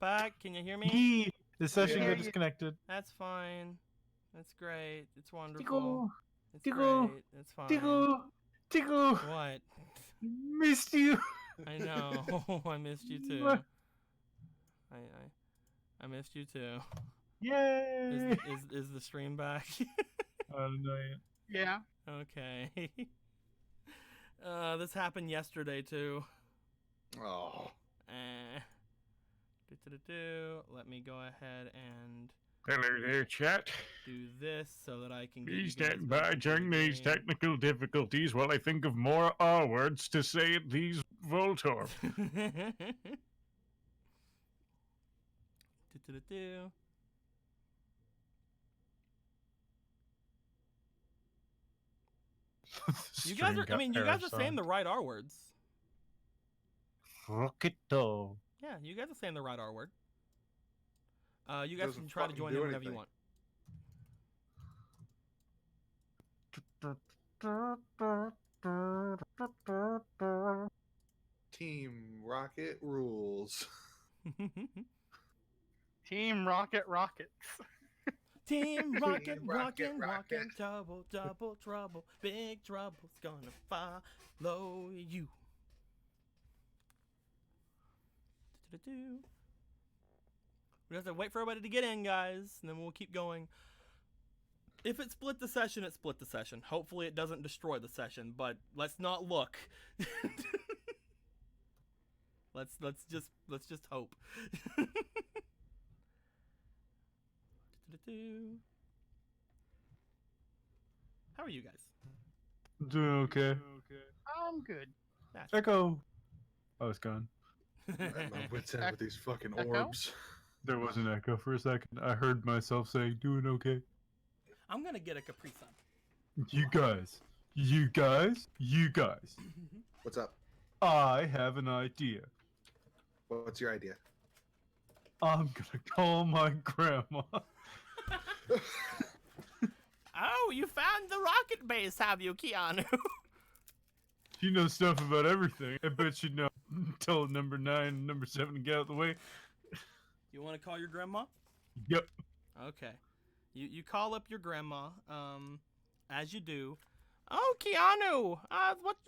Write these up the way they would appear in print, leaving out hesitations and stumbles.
back. Can you hear me? Yee! The session Yeah. got disconnected. That's fine. That's great. It's wonderful. Tickle, It's tickle, great. It's fine. tickle, tickle. What? Missed you. I know. I missed you too. I missed you too. Yay! Is the stream back? I don't know yet. Yeah. Okay. This happened yesterday too. Oh. Let me go ahead and Hello there, chat. do this so that I can get Please you guys stand back by into during the these game. technical difficulties while I think of more R words to say at these Voltorb. You guys are, I mean, you guys are saying the right R words. Rockito. Yeah, you guys are saying the right R word. You guys Doesn't can try to fucking join do in whenever you anything. want. Team Rocket rules. Team Rocket Rockets. Team Rocket, Team Rocket, rockin', Rocket. rockin', double trouble, big trouble's gonna follow you. We have to wait for everybody to get in, guys, and then we'll keep going. If it split the session, it split the session. Hopefully it doesn't destroy the session, but let's not look. let's just hope. How are you guys? Doing okay. I'm good. That's Echo. Oh, it's gone. At my wits end with these fucking Echo? orbs. There was an echo for a second. I heard myself saying, doing okay. I'm gonna get a Capri Sun. You guys. You guys. You guys. What's up? I have an idea. What's your idea? I'm gonna call my grandma. Oh, you found the rocket base, have you, Keanu? She knows stuff about everything. I bet she'd know. Tell number 9 and number 7 to get out of the way. You want to call your grandma? Yep. Okay. You call up your grandma, as you do. Oh, Keanu!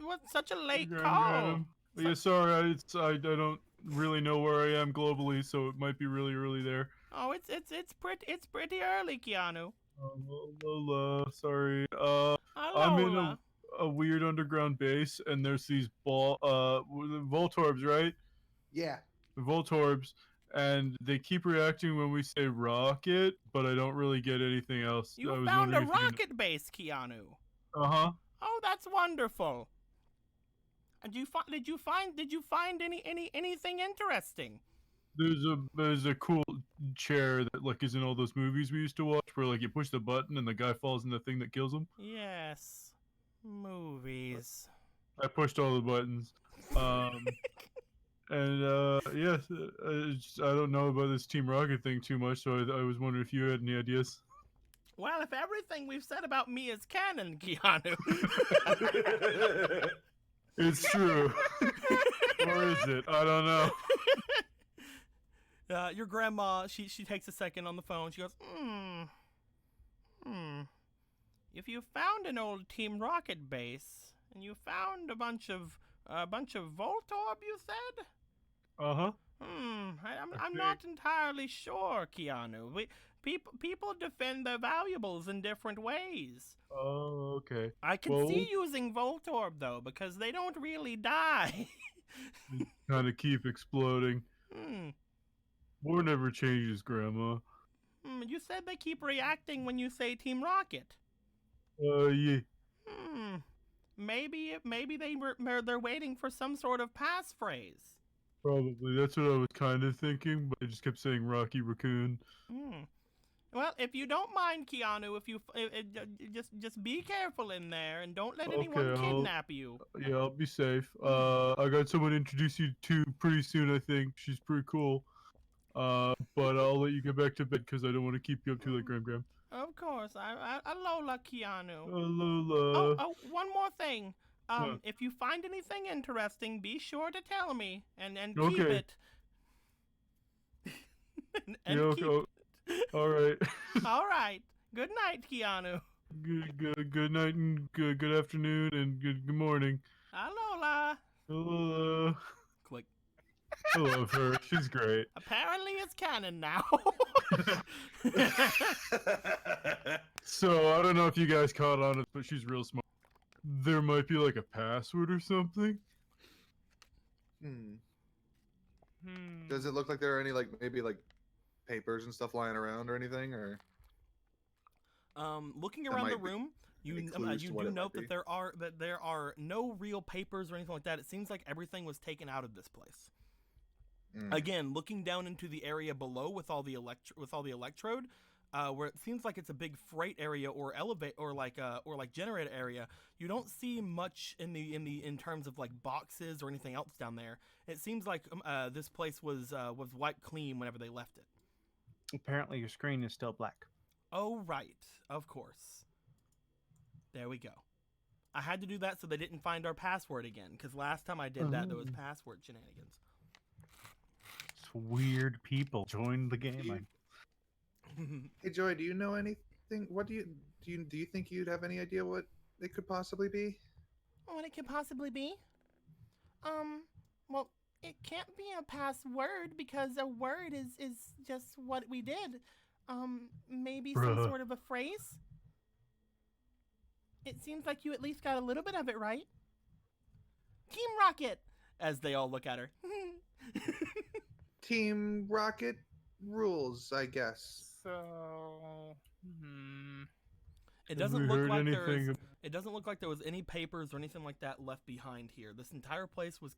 What's such a late call? Yeah, sorry, I don't really know where I am globally, so it might be really early there. Oh, it's pretty early, Keanu. Lola, sorry. Hello, I'm in a weird underground base, and there's these Voltorbs, right? Yeah. The Voltorbs, and they keep reacting when we say rocket, but I don't really get anything else. I You was found a wondering if you could- rocket base, Keanu. Uh-huh. Oh, that's wonderful. And did you find anything interesting? There's a cool chair that like is in all those movies we used to watch where like you push the button and the guy falls in the thing that kills him. Yes, movies. I pushed all the buttons. And yes, I don't know about this Team Rocket thing too much, so I was wondering if you had any ideas. Well, if everything we've said about me is canon, Keanu. It's true. Or is it? I don't know. Your grandma, she takes a second on the phone. She goes, If you found an old Team Rocket base and you found a bunch of Voltorb, you said? Uh-huh. I'm not entirely sure, Keanu. People defend their valuables in different ways. Oh, okay. I can see using Voltorb though, because they don't really die. Kind of keep exploding. War never changes, Grandma. You said they keep reacting when you say Team Rocket. Yeah. Maybe they're waiting for some sort of passphrase. Probably. That's what I was kind of thinking, but I just kept saying Rocky Raccoon. Well, if you don't mind, Keanu, just be careful in there and don't let anyone kidnap you. Yeah, I'll be safe. I got someone to introduce you to pretty soon, I think. She's pretty cool. But I'll let you get back to bed because I don't want to keep you up too late, Gram. Of course. Alola, Keanu. Alola. Oh, one more thing. What? If you find anything interesting, be sure to tell me and keep Okay. it. okay. keep All right. All right. Good night, Keanu. Good night and good afternoon and good morning. Alola. Hello. Click. I love her. She's great. Apparently it's canon now. So I don't know if you guys caught on it, but she's real smart. There might be like a password or something. Hmm. Hmm. Does it look like there are any maybe papers and stuff lying around or anything, or Looking That around the might be room, you any clues you to what do it might note be. that there are no real papers or anything like that. It seems like everything was taken out of this place. Hmm. Again, looking down into the area below with all the electrode, where it seems like it's a big freight area or elevate or like generator area, you don't see much in terms of like boxes or anything else down there. It seems like this place was wiped clean whenever they left it. Apparently, your screen is still black. Oh right, of course. There we go. I had to do that so they didn't find our password again, because last time I did that there was password shenanigans. It's weird people joined the game. Hey Joy, do you know anything? What do you think you'd have any idea what it could possibly be? What it could possibly be? Well, it can't be a password because a word is just what we did. Maybe some Bruh. sort of a phrase? It seems like you at least got a little bit of it right. Team Rocket! As they all look at her. Team Rocket rules, I guess. So. Hmm. It Have doesn't we look heard like anything it doesn't look like there was any papers or anything like that left behind here. This entire place was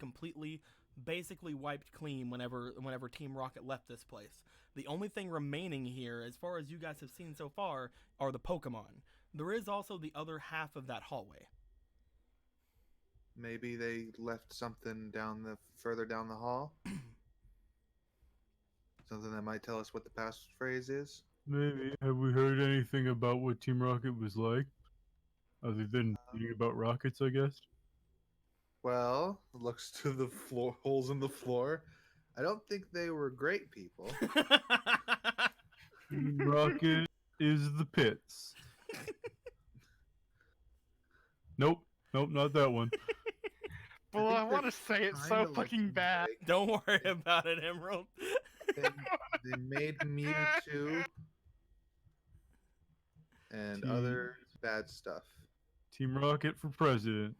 basically wiped clean whenever Team Rocket left this place. The only thing remaining here, as far as you guys have seen so far, are the Pokemon. There is also the other half of that hallway. Maybe they left something further down the hall. Something that might tell us what the passphrase is. Maybe. Have we heard anything about what Team Rocket was like? Other than reading about rockets, I guess. Well, looks to the floor holes in the floor. I don't think they were great people. Team Rocket is the pits. Nope, not that one. Well, think I want to they're say it's so kinda like fucking bad. Drake. Don't worry about it, Emerald. They made Mewtwo and Team- other bad stuff. Team Rocket for president.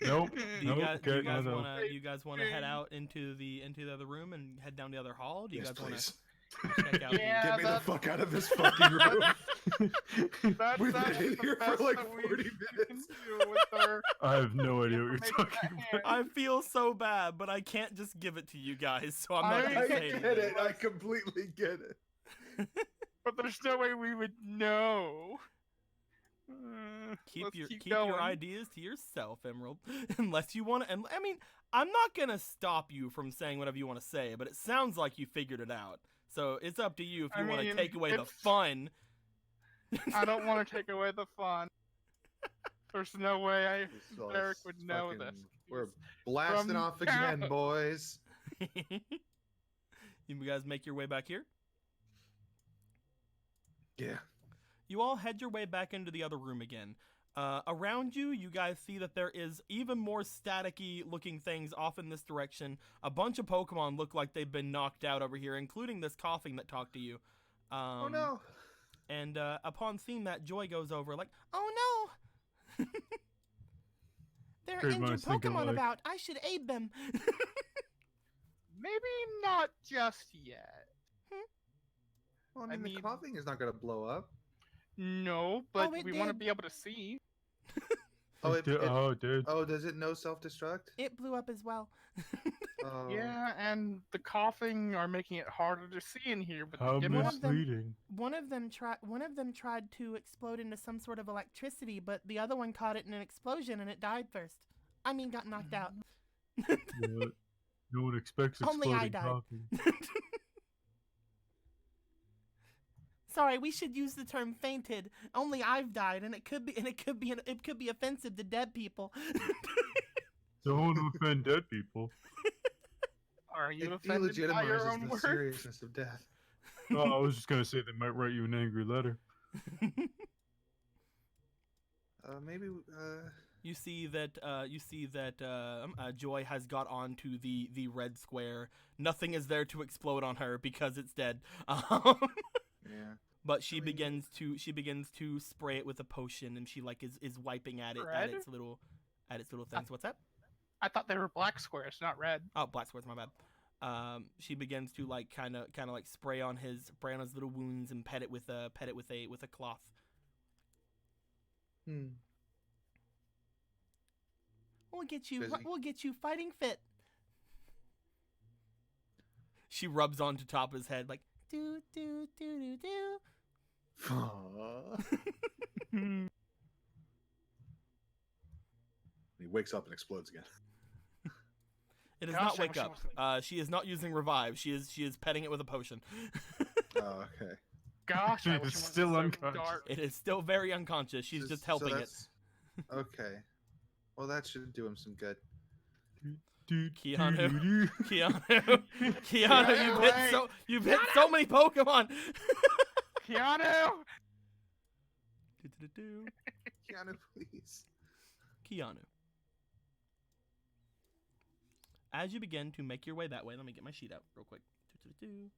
Nope. Do you Nope, guys, okay, no. you guys wanna head out into the other room and head down the other hall? Do you Yes, guys wanna please. check out Yeah, Get me the that's- fuck out of this fucking room. That's We've been actually in the here for best like that we 40 can minutes. do with our I have no idea what you're information talking at about. hand. I feel so bad, but I can't just give it to you guys, so I'm not I gonna I say get anything. it. I completely get it. But there's no way we would know. Keep Let's your keep keep your going. ideas to yourself, Emerald. Unless you want to, and I mean, I'm not gonna stop you from saying whatever you want to say, but it sounds like you figured it out. So it's up to you if I you want to mean, take away the it's- fun. I don't want to take away the fun. There's no way This is Derek would know fucking- this. We're blasting From off again, Canada. boys. You guys make your way back here. Yeah. You all head your way back into the other room again. Around you, you guys see that there is even more staticky looking things off in this direction. A bunch of Pokemon look like they've been knocked out over here, including this coughing that talked to you. Oh no. And upon seeing that, Joy goes over like, "Oh no! There are Great injured minds think Pokemon alike. about. I should aid them." Maybe not just yet. Well, I I mean, the mean- coughing is not going to blow up. No, but it we want to did. be able to see. Oh, it, it- Oh, dude. oh, does it know self-destruct? It blew up as well. Oh. Yeah, and the coughing are making it harder to see in here. But How the One Gimli- of them- misleading. One of them tried to explode into some sort of electricity, but the other one caught it in an explosion and it died first. I mean, got knocked out. What? No one expects Only I exploding died. coffee. Sorry, we should use the term fainted. Only I've died, and it could be offensive to dead people. Don't offend dead people. All Are you offended by Delegitimizes your own the words? seriousness of death. Oh, I was just gonna say they might write you an angry letter. Maybe. You see that Joy has got onto the red square. Nothing is there to explode on her because it's dead. Yeah. But she I mean- begins to spray it with a potion, and she like is wiping at it at Red? its little things. What's that? I thought they were black squares, not red. Oh, black squares, my bad. She begins to like kind of like spray on his little wounds and pet it with a cloth. Hmm. Busy. We'll get you fighting fit. She rubs onto top of his head like do do do do do. He wakes up and explodes again. It is Gosh, not I wake wish I up. was She is not using revive. She is petting it with a potion. Oh, okay. Gosh, I It's wish it still wasn't so unconscious. dark. It is still very unconscious. She's just helping it. Okay. Well, that should do him some good. Keanu. Keanu, Keanu, you've hit so many Pokemon. Keanu! Do-do-do-do. Keanu, please. Keanu. As you begin to make your way that way, let me get my sheet out real quick. Do-do-do-do.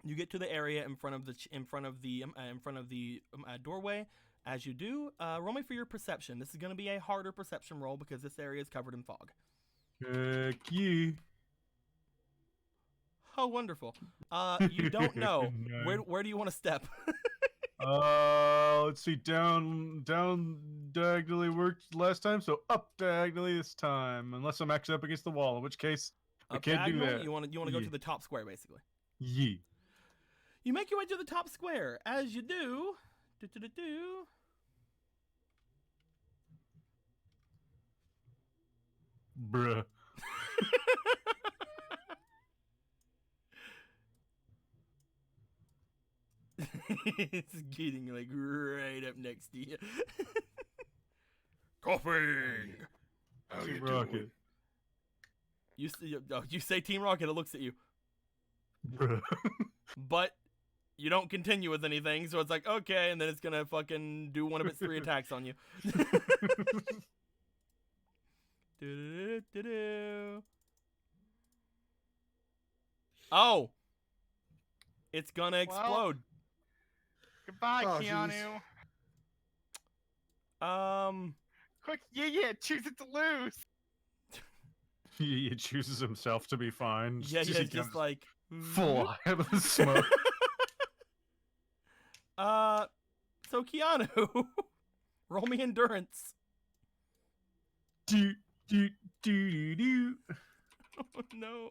You get to the area in front of the doorway. As you do, roll me for your perception. This is going to be a harder perception roll because this area is covered in fog. Heck yeah. Oh, wonderful. You don't know. Nice. Where do you want to step? Let's see. Down diagonally worked last time, so up diagonally this time. Unless I'm actually up against the wall, in which case I Up can't do diagonal? that. You want to go Yeah. to the top square, basically. Yeah. You make your way to the top square. As you do, do-do-do-do. Bruh. It's getting like right up next to you. Coffee. How Team you Rocket. doing? You say Team Rocket. It looks at you, Bruh. but you don't continue with anything. So it's like okay, and then it's gonna fucking do one of its 3 attacks on you. Do-do-do-do-do. Oh, it's gonna explode. Goodbye, Oh, Keanu. jeez. Quick, yeah, choose it to lose. He chooses himself to be fine. Yeah, He just comes like full out of the smoke. So Keanu, roll me endurance. do do do do. Oh no.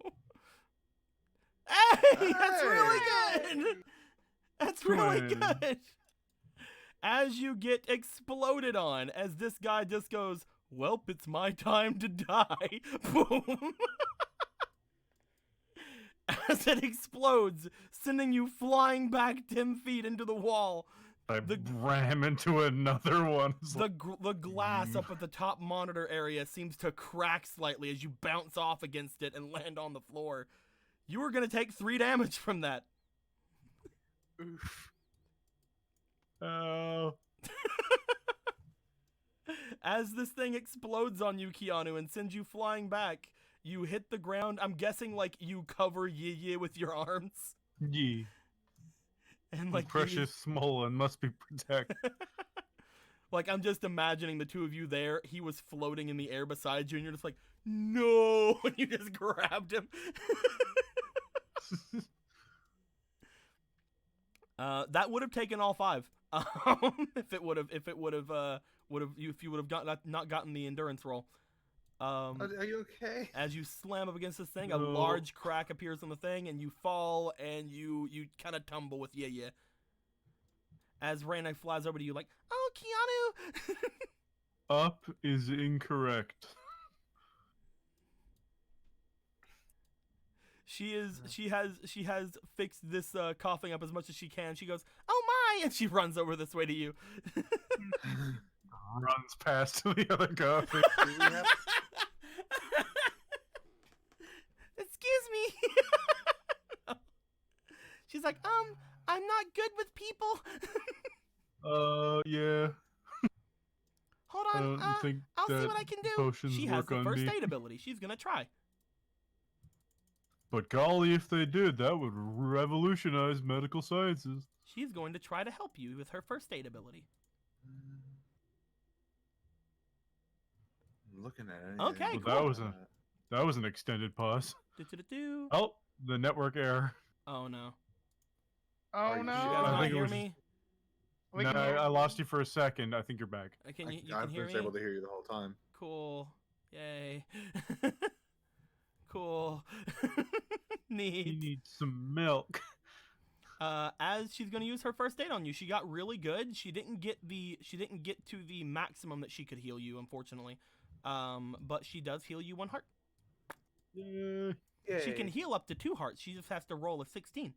Hey, that's really Hey! good. That's really Twin. good. As you get exploded on, as this guy just goes, "Welp, it's my time to die." Boom. As it explodes, sending you flying back 10 feet into the wall. I The- ram into another one. It's like, The glass up at the top monitor area seems to crack slightly as you bounce off against it and land on the floor. You are going to take 3 damage from that. Oof. oh. As this thing explodes on you, Keanu, and sends you flying back, you hit the ground. I'm guessing like you cover Yi with your arms. Yeah. And like Precious Smolin must be protected. like I'm just imagining the two of you there. He was floating in the air beside you, and you're just like, no, and you just grabbed him. That would have taken all 5. If you would have not gotten the endurance roll. Are you okay? As you slam up against this thing, No. a large crack appears on the thing, and you fall, and you kind of tumble with yeah. As Raina flies over to you, like, "Oh, Keanu!" Up is incorrect. She has fixed this coughing up as much as she can. She goes, "Oh my!" and she runs over this way to you. Runs past to the other coffee. Do we have, She's like, I'm not good with people. Yeah. Hold I on, don't think I'll see that what I can do. potions She has work the on first me. aid ability. She's gonna try. But golly, if they did, that would revolutionize medical sciences. She's going to try to help you with her first aid ability. I'm looking at it. Okay, Well, cool. that was an extended pause. Do-do-do-do. Oh, the network error. Oh no. Oh you no! You guys I not think it hear was me? We No, can- I lost you for a second. I think you're back. Can you I can hear was me? able to hear you the whole time. Cool. Yay. Cool. You Neat. need some milk. As she's gonna use her first aid on you, she got really good. She didn't get to the maximum that she could heal you, unfortunately. But she does heal you 1 heart. Yeah. She can heal up to 2 hearts. She just has to roll a 16.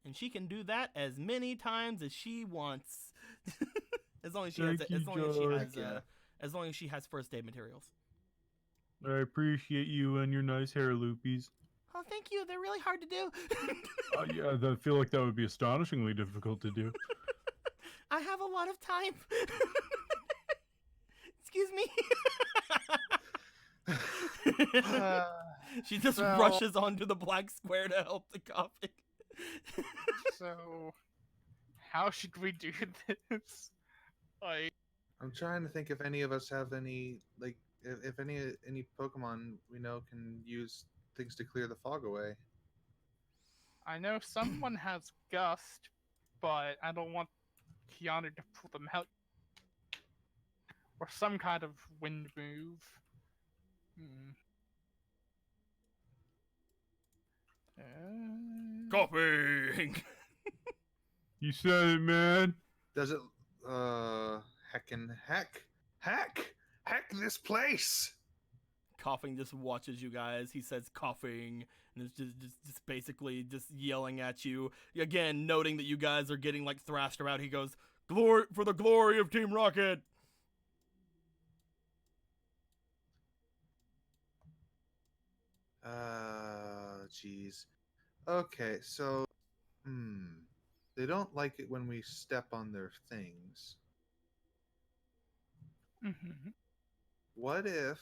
And she can do that as many times as she wants. as long as she has Thank you, as long as she George. has Yeah. as long as she has first aid materials. I appreciate you and your nice hair loopies. Oh, thank you. They're really hard to do. Yeah, I feel like that would be astonishingly difficult to do. I have a lot of time. Excuse me. She just So- rushes onto the black square to help the coughing. So, how should we do this? Like, I'm trying to think if any of us have any like if any Pokemon we know can use things to clear the fog away. I know someone has Gust, but I don't want Keanu to pull them out. Or some kind of wind move. Coughing. You said it, man. Does it hack this place? Coughing just watches you guys. He says coughing, and it's just basically just yelling at you. Again, noting that you guys are getting like thrashed around. He goes, "Glory for the glory of Team Rocket." Jeez. Okay, so they don't like it when we step on their things. Mhm. What if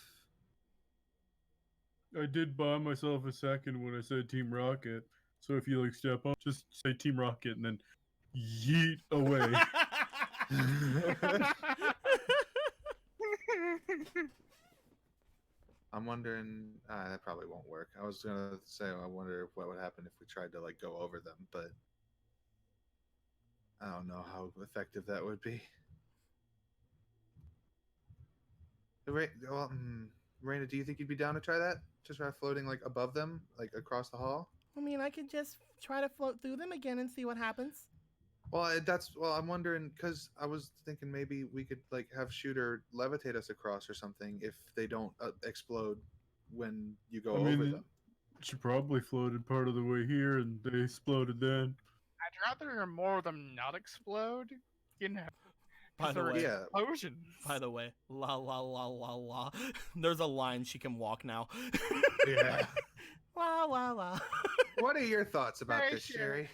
I did buy myself a second when I said Team Rocket. So if you like step on, just say Team Rocket and then yeet away. I'm wondering that probably won't work. I was gonna say I wonder what would happen if we tried to like go over them, but I don't know how effective that would be. Well, Raina, do you think you'd be down to try that? Just try floating like above them, like across the hall? I mean, I could just try to float through them again and see what happens. Well, I'm wondering because I was thinking maybe we could like have Shooter levitate us across or something if they don't explode when you go I over mean, them. She probably floated part of the way here and they exploded then. I'd rather more of them not explode. You know, By the they're way, Yeah. explosions. By the way, la la la la la. There's a line she can walk now. Yeah. La la la. What are your thoughts about Hey, this, Sherry. Sherry?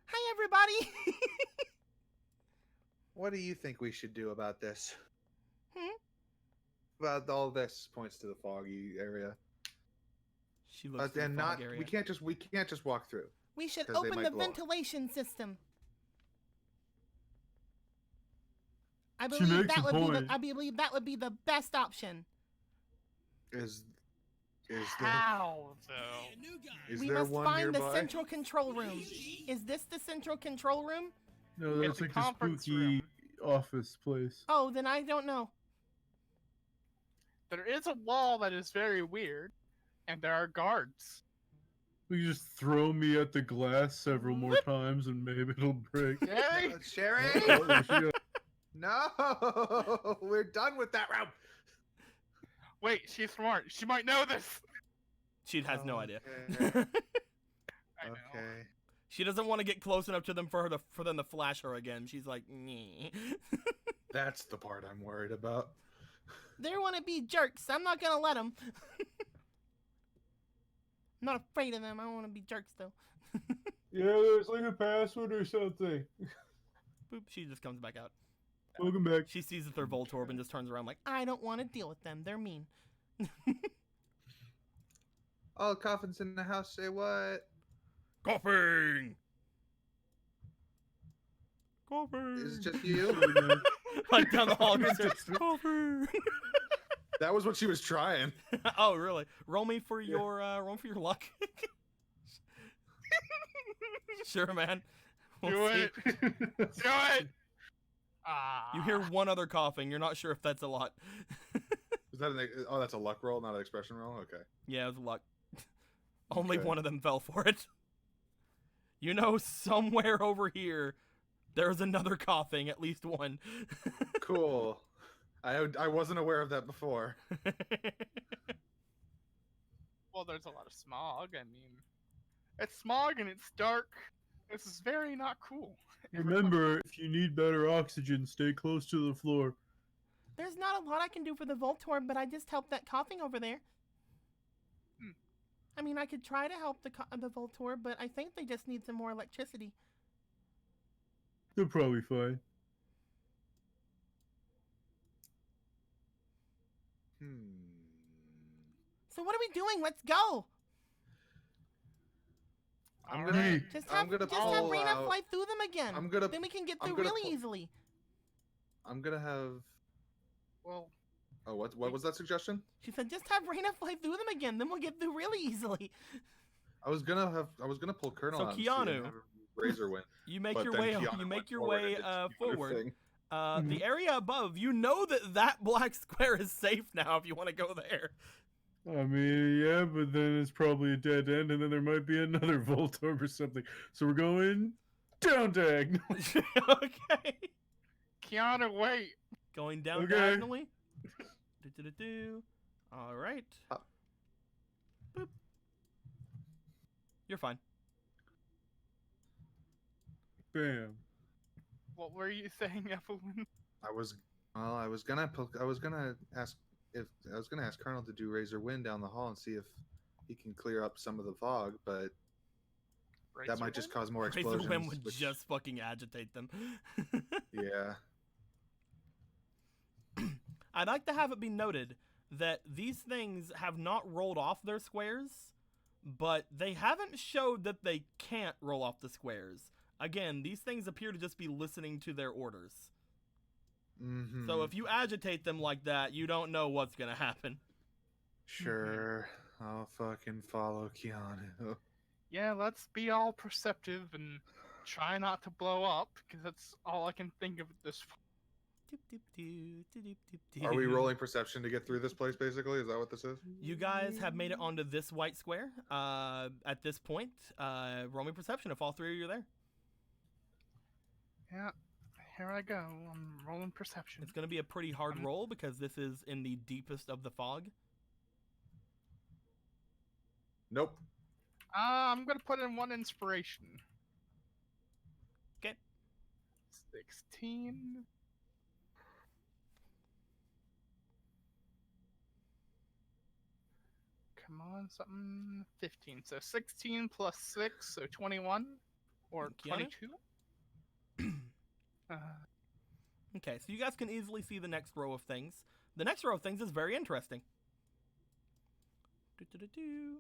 Hi everybody. What do you think we should do about this? Hmm? About all this points to the foggy area, She looks through and the fog not area. we can't just walk through. We should 'cause they open might the blow up. ventilation system. I She believe makes that a would be point. I believe that would be the best option. Is there How though? is We there must one find nearby? the central control room. Is this the central control room? No, It's that's a like a conference spooky room. office place. Oh, then I don't know. There is a wall that is very weird, and there are guards. We can just throw me at the glass several more times and maybe it'll break. Yay! Sherry? Oh, there she goes. No, we're done with that round. Wait, she's smart. She might know this. She has no idea. Okay. I know. Okay. She doesn't want to get close enough to them for them to flash her again. She's like, "Nyeh." That's the part I'm worried about. They want to be jerks. I'm not gonna let them. I'm not afraid of them. I don't want to be jerks though. Yeah, there's like a password or something. Boop. She just comes back out. Welcome back. She sees that they're Voltorb and just turns around like, I don't want to deal with them. They're mean. Oh, coffins in the house. Say what? Coughing. Coughing. Is it just you? Like down the hall. Coughing. That was what she was trying. Oh, really? Roll me for your luck. Sure, man. We'll Do see. it. Do it. Ah. You hear one other coughing. You're not sure if that's a lot. Is that oh, that's a luck roll, not an expression roll? Okay. Yeah, it was luck. Only Okay. one of them fell for it. You know, somewhere over here, there's another coughing, at least one. Cool. I wasn't aware of that before. Well, there's a lot of smog. I mean, it's smog and it's dark. This is very not cool. Remember, if you need better oxygen, stay close to the floor. There's not a lot I can do for the Voltorb, but I just helped that coughing over there. Hmm. I mean, I could try to help the Voltorb, but I think they just need some more electricity. They're probably fine. So what are we doing? Let's go. I'm All gonna. right. Just I'm have gonna just have pull Rena out- fly through them again. I'm gonna. Then we can get I'm through gonna really pull- easily. I'm gonna have. Well, Oh, what was that suggestion? She said, just have Rena fly through them again. Then we'll get through really easily. I was gonna pull Colonel So out and see and Keanu, have her Razor win. You make But your then way. Keanu You make went your forward way and did the other forward. thing. The area above. You know that black square is safe now. If you want to go there. I mean, yeah, but then it's probably a dead end, and then there might be another Voltorb or something. So we're going down diagonal. Okay. Keanu, wait. Going down Okay. diagonally. Do. All right. Boop. You're fine. Bam. What were you saying, Evelyn? I was gonna ask Colonel to do Razor Wind down the hall and see if he can clear up some of the fog, but that might just cause more Razor explosions. Wind would which- just fucking agitate them. Yeah. I'd like to have it be noted that these things have not rolled off their squares, but they haven't showed that they can't roll off the squares. Again, these things appear to just be listening to their orders. Mm-hmm. So if you agitate them like that, you don't know what's gonna happen. Sure, I'll fucking follow Keanu. Yeah, let's be all perceptive and try not to blow up, because that's all I can think of at this point. Are we rolling perception to get through this place? Basically, is that what this is? You guys have made it onto this white square. At this point, roll me perception if all three of you are there. Yeah, here I go. I'm rolling perception. It's going to be a pretty hard roll because this is in the deepest of the fog. Nope. I'm gonna put in one inspiration. Okay. 16. Come on, something. 15. So 16 plus 6, so 21 or Keanu? 22. Okay, so you guys can easily see the next row of things. The next row of things is very interesting. Do.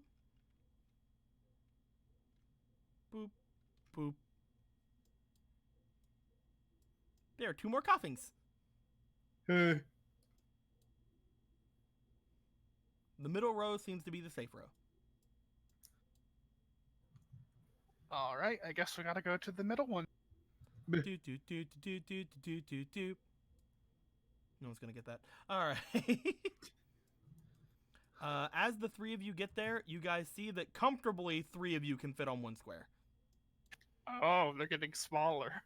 Boop, boop. There are two more coughings. Hey. The middle row seems to be the safe row. All right, I guess we gotta go to the middle one. Do. No one's gonna get that. All right. As the three of you get there, you guys see that comfortably three of you can fit on one square. Oh, they're getting smaller.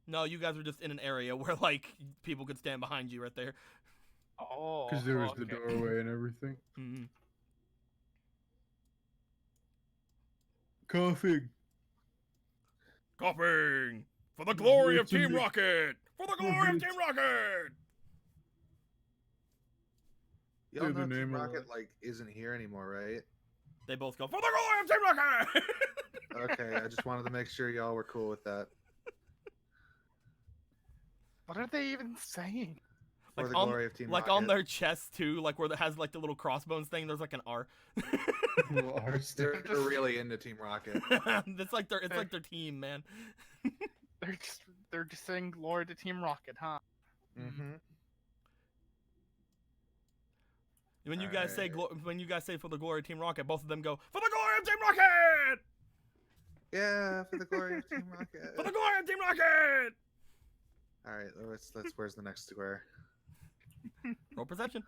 No, you guys are just in an area where like people could stand behind you right there. Oh, Because there was the okay. doorway and everything. Mm-hmm. Coughing. Coughing for the glory of It's in Team the- Rocket! For the glory of Team Rocket! Y'all Say the know Team name of Rocket it. like isn't here anymore, right? They both go, for the glory of Team Rocket! Okay, I just wanted to make sure y'all were cool with that. What are they even saying? For Like the on- glory of Team Like Rocket. on their chest too, like where it has like the little crossbones thing, there's like an R. Little R stick. They're really into Team Rocket. It's like their team, man. They're just saying glory to Team Rocket, huh? Mm-hmm. When you guys say Alright. when you guys say for the glory of Team Rocket, both of them go for the glory of Team Rocket. Yeah, for the glory of Team Rocket. For the glory of Team Rocket. All right, let's. Where's the next square? Roll perception.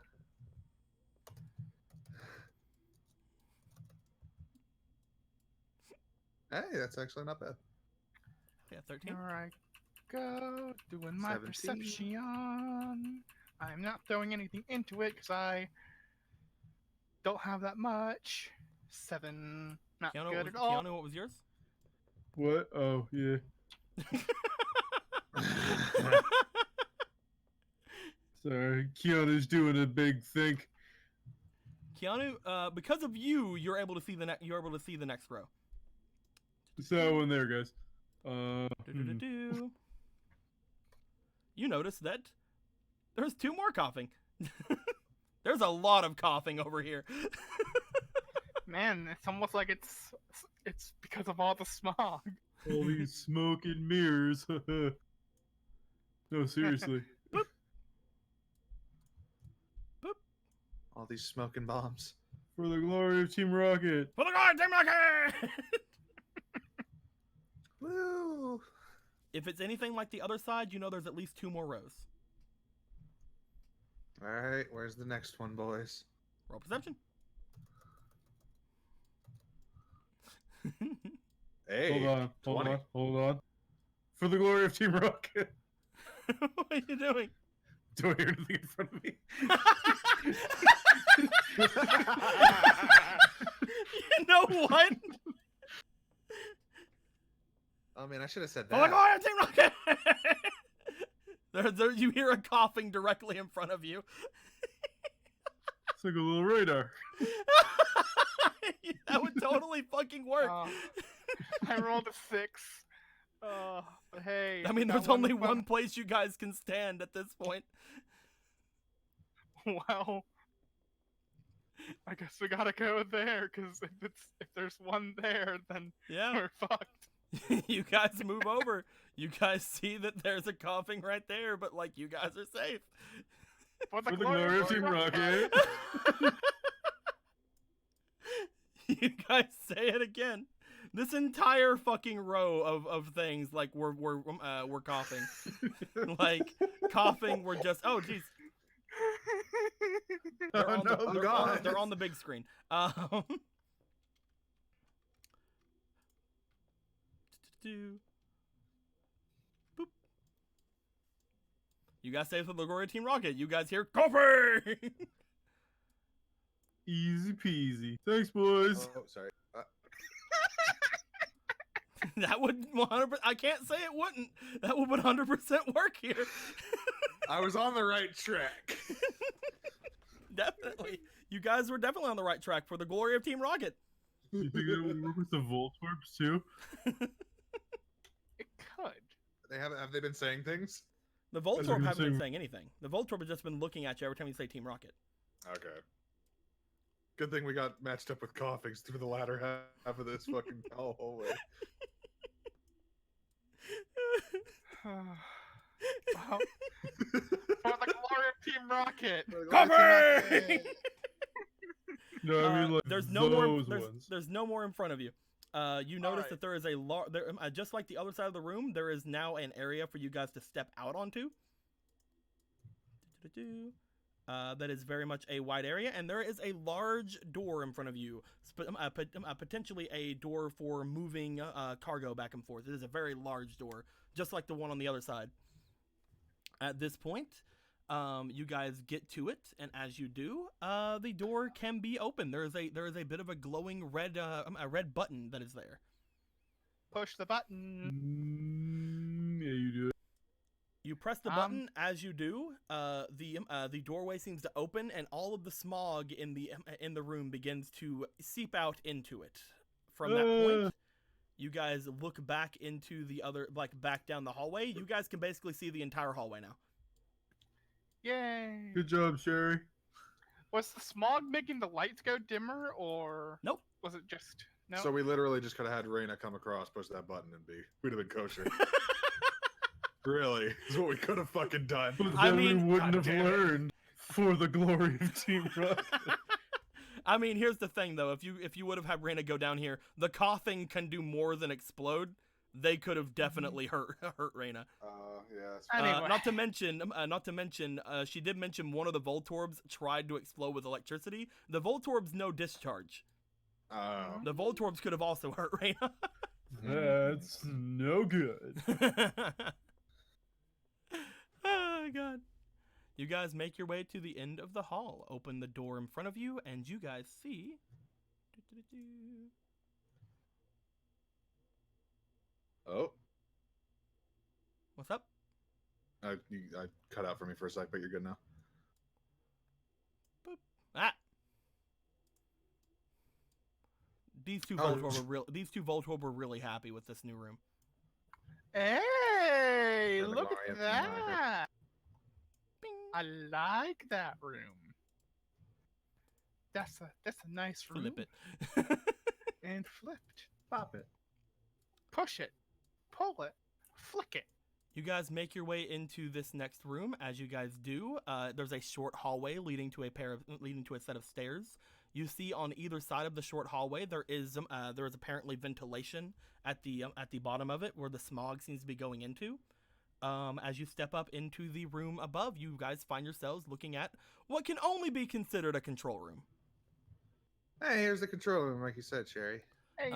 Hey, that's actually not bad. Yeah, 13. Here I go, doing my 17. perception. I'm not throwing anything into it because I don't have that much. 7, not Keanu, good what, at all. Keanu, what was yours? What? Oh, yeah. Sorry, Keanu's doing a big think. Keanu, because of you, you're able to see the next row. It's that one there, guys. Do-do-do-do. You notice that there's 2 more coughing. There's a lot of coughing over here. Man, it's almost like it's because of all the smog. All these smoke and mirrors. No, seriously. All these smoking bombs. For the glory of Team Rocket. For the glory of Team Rocket! Woo! If it's anything like the other side, you know there's at least 2 more rows. All right, where's the next one, boys? Roll perception. Hey, Hold 20. on. For the glory of Team Rocket. What are you doing? Do I hear anything in front of me? You know what? Oh man, I should have said For the that. glory of Team Rocket! You hear a coughing directly in front of you. It's like a little radar. That would totally fucking work. I rolled a 6. But hey. I mean, that there's only well- one place you guys can stand at this point. Well, I guess we gotta go there, because if there's one there, then Yeah. we're fucked. You guys move over. You guys see that there's a coughing right there, but like you guys are safe. For For the glory of Team Rocket. You guys say it again. This entire fucking row of things, like we're coughing, like coughing. We're just jeez. They're on the, no, they're, God. on, they're on the big screen. Boop. You guys say for the glory of Team Rocket. You guys hear coughing. Easy peasy. Thanks, boys. Oh, sorry. That would 100%. I can't say it wouldn't. That would 100% work here. I was on the right track. Definitely. You guys were definitely on the right track for the glory of Team Rocket. You think that would work with the Voltorps too? It could. Have they been saying things? The what Voltorb I'm haven't been saying. saying anything. The Voltorb has just been looking at you every time you say Team Rocket. Okay. Good thing we got matched up with coughings through the latter half of this fucking hallway. Well, for the glory of Team Rocket. Coughing! No, I mean like there's no more. those There's, ones. there's no more in front of you. You notice Alright. that there is a just like the other side of the room. There is now an area for you guys to step out onto. That is very much a wide area, and there is a large door in front of you, potentially a door for moving cargo back and forth. It is a very large door, just like the one on the other side. At this point, you guys get to it, and as you do, the door can be opened. There is a bit of a glowing red button that is there. Push the button. Yeah, you do it. You press the button. As you do, the doorway seems to open, and all of the smog in the room begins to seep out into it. From that point, you guys look back into the other, back down the hallway. You guys can basically see the entire hallway now. Yay! Good job, Sherry. Was the smog making the lights go dimmer, or Nope. was it just no? So we literally just could have had Reyna come across, push that button, and we'd have been kosher. Really, is what we could have fucking done. But I then mean- we wouldn't God have damn it. learned for the glory of Team Rocket. I mean, here's the thing, though. If you would have had Reyna go down here, the coughing can do more than explode. They could have definitely hurt Reyna. Yeah. That's Anyway. Not to mention, she did mention one of the Voltorbs tried to explode with electricity. The Voltorbs no discharge. The Voltorbs could have also hurt Reyna. That's no good. Oh god. You guys make your way to the end of the hall. Open the door in front of you, and you guys see. Oh, What's up? I cut out for me for a sec, but you're good now. Ah. These two Oh. Voltorb were really happy with this new room. Hey, And the look Mario at theme, I like it. that! Bing. I like that room. That's a nice room. Flip it. And flipped. Pop it. Push it. Pull it. Flick it. You guys make your way into this next room. As you guys do, there's a short hallway leading to a set of stairs. You see on either side of the short hallway there is apparently ventilation at the bottom of it where the smog seems to be going into. As you step up into the room above, you guys find yourselves looking at what can only be considered a control room. Hey, here's the control room, like you said, Sherry. Hey.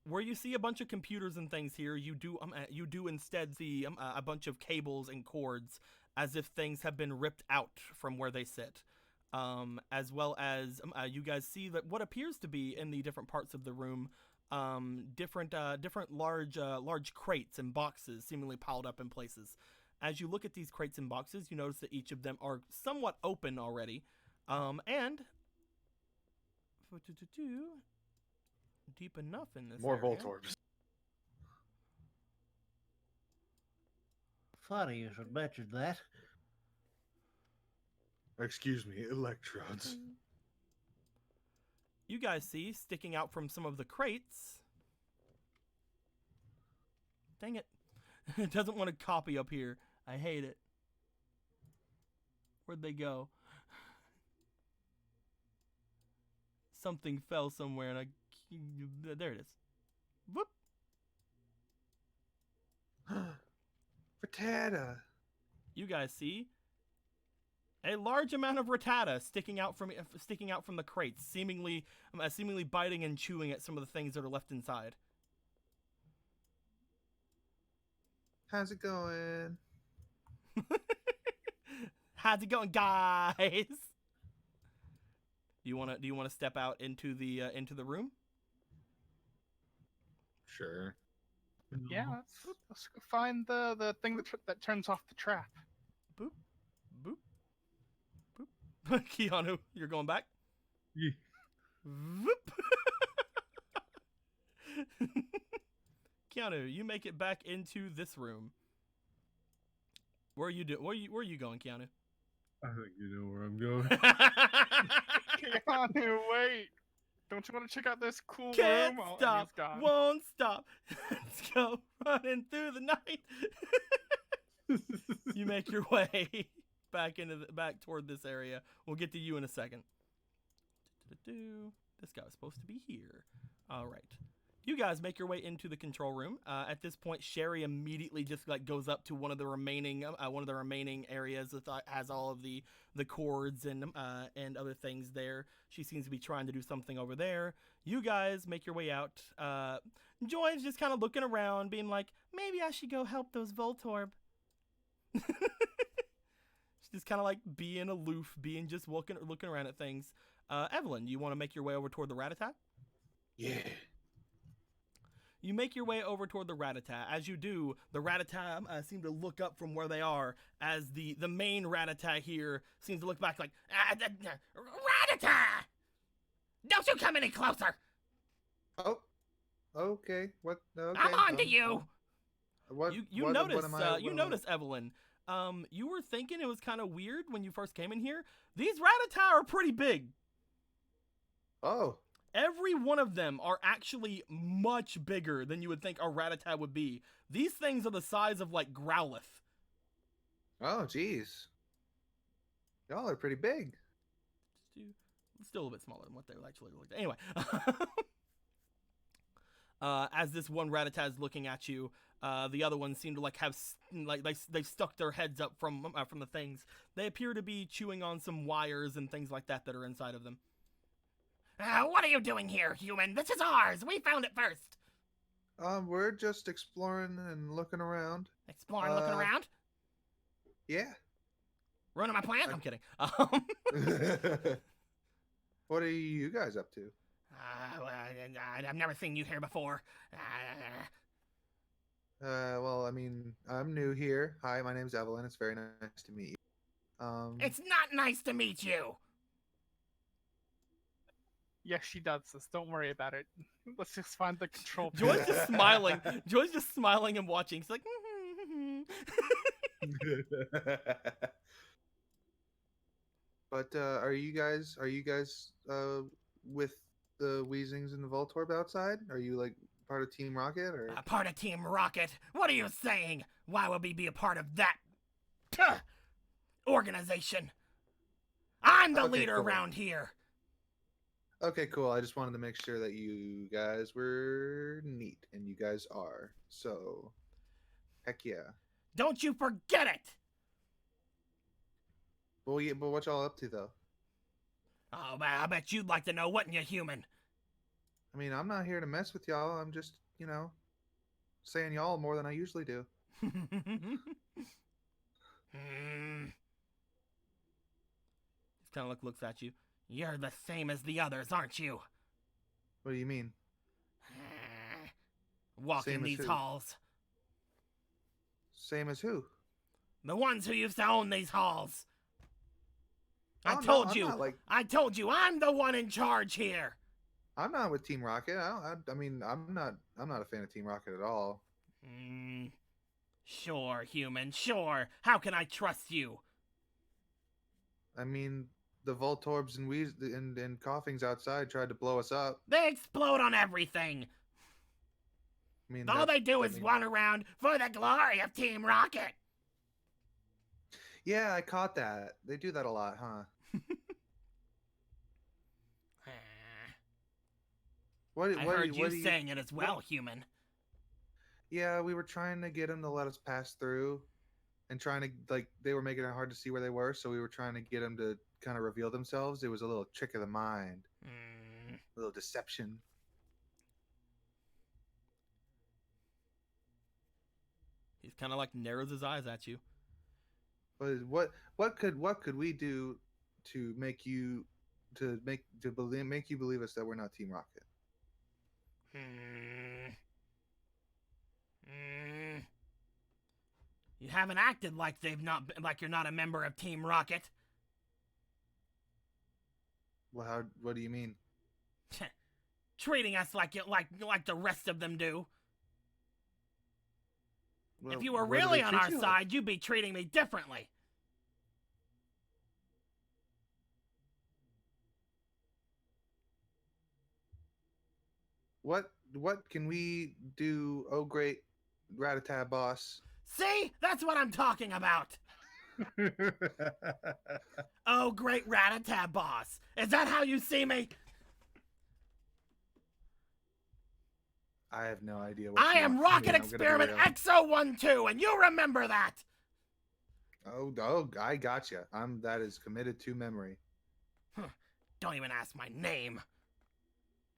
Where you see a bunch of computers and things here, you do instead see a bunch of cables and cords, as if things have been ripped out from where they sit. As well as you guys see that what appears to be in the different parts of the room, different large crates and boxes seemingly piled up in places. As you look at these crates and boxes, you notice that each of them are somewhat open already, and deep enough in this More area. Voltorbs. Funny you should mention that. Excuse me, electrodes. You guys see sticking out from some of the crates. Dang it. It doesn't want to copy up here. I hate it. Where'd they go? Something fell somewhere and there it is. Whoop. Frittata. You guys see a large amount of Rattata sticking out from the crates, seemingly biting and chewing at some of the things that are left inside. How's it going? How's it going, guys? Do you want to step out into the room? Sure. Yeah, let's go find the thing that turns off the trap. Boop, boop, boop. Keanu, you're going back. Yeah. Whoop. Keanu, you make it back into this room. Where are you going, Keanu? I think you know where I'm going. Keanu, wait! Don't you want to check out this cool Can't room? Oh, and stop, he's gone. won't stop. Let's go running through the night. You make your way back toward this area. We'll get to you in a second. This guy was supposed to be here. All right. You guys make your way into the control room. At this point, Sherry immediately just goes up to one of the remaining areas that has all of the cords and other things there. She seems to be trying to do something over there. You guys make your way out. Joy's just kind of looking around, being like, maybe I should go help those Voltorb. She's just kind of like being aloof, just looking around at things. Evelyn, you want to make your way over toward the Rattata? Yeah. You make your way over toward the Rattata. As you do, the Rattata seem to look up from where they are, as the main Rattata here seems to look back like, Rattata! Don't you come any closer! Oh, okay. What? Okay. I'm on to you! What? You what notice, am I, you what am I- notice, Evelyn. You were thinking it was kind of weird when you first came in here. These Rattata are pretty big. Oh, Every one of them are actually much bigger than you would think a Rattata would be. These things are the size of like Growlithe. oh, jeez. Y'all are pretty big. Still a little bit smaller than what they actually look like. Anyway, as this one Rattata is looking at you, the other ones seem to like have they've stuck their heads up from the things. They appear to be chewing on some wires and things like that are inside of them. What are you doing here, human? This is ours. We found it first. We're just exploring and looking around. Exploring, looking around. Yeah. Ruining my plan? I'm kidding. What are you guys up to? I've never seen you here before. Well, I mean, I'm new here. Hi, my name's Evelyn. It's very nice to meet you. It's not nice to meet you. Yes, she does this. Don't worry about it. Let's just find the control. Joy's just smiling. Joy's just smiling and watching. She's like, But are you guys with the Weezings and the Voltorb outside? Are you like part of Team Rocket or? a part of Team Rocket? What are you saying? Why would we be a part of that organization? I'm the Okay, leader cool. around here. Okay, cool. I just wanted to make sure that you guys were neat, and you guys are. So, heck yeah. Don't you forget it. Well, yeah, but what y'all up to though? Oh, man, I bet you'd like to know, wouldn't you, human? I mean, I'm not here to mess with y'all. I'm just, saying y'all more than I usually do. He kind of looks at you. You're the same as the others, aren't you? What do you mean? Walking Same as these who? halls. Same as who? The ones who used to own these halls. I Oh, no, told I'm you. not, like- I told you. I'm the one in charge here. I'm not with Team Rocket. I mean, I'm not a fan of Team Rocket at all. Sure, human. Sure. How can I trust you? I mean, the Voltorbs and Coughings outside tried to blow us up. They explode on everything. I mean, All they do I is mean- run around for the glory of Team Rocket. Yeah, I caught that. They do that a lot, huh? What? I what, heard what you saying it as well, human. Yeah, we were trying to get them to let us pass through, and trying to they were making it hard to see where they were, so we were trying to get them to kind of reveal themselves. It was a little trick of the mind, a little deception. He's kind of like narrows his eyes at you. But what could we do to make you make you believe us that we're not Team Rocket? You haven't acted like you're not a member of Team Rocket. Well, what do you mean? Treating us like the rest of them do. Well, If you were what do they really on treat our you like? side, you'd be treating me differently. What can we do? Oh, great, Rattata boss. See? That's what I'm talking about. Oh, great Rattata boss. Is that how you see me? I have no idea. What I you am want from me, Rocket I'm gonna be Experiment real. XO12, and you remember that. Oh, I gotcha. That is committed to memory. Don't even ask my name.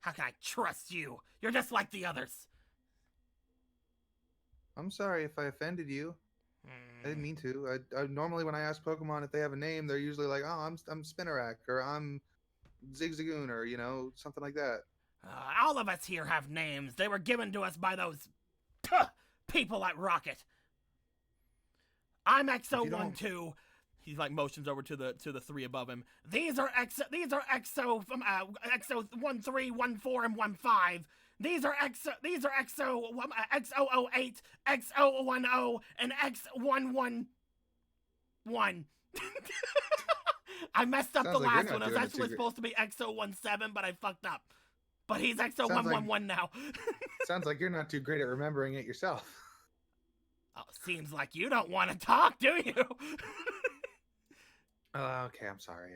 How can I trust you? You're just like the others. I'm sorry if I offended you. I didn't mean to. I normally when I ask Pokemon if they have a name, they're usually like, "Oh, I'm Spinarak," or "I'm Zigzagoon," or something like that. All of us here have names. They were given to us by those people at Rocket. I'm XO12. He's like motions over to the three above him. These are XO 13, 14, and 15. These are XO08, XO10, and X111. I messed up Sounds the like you're last not one. It was doing it actually too good. supposed to be XO17, but I fucked up. But he's XO111 now. Sounds like you're not too great at remembering it yourself. Oh, seems like you don't want to talk, do you? Okay, I'm sorry.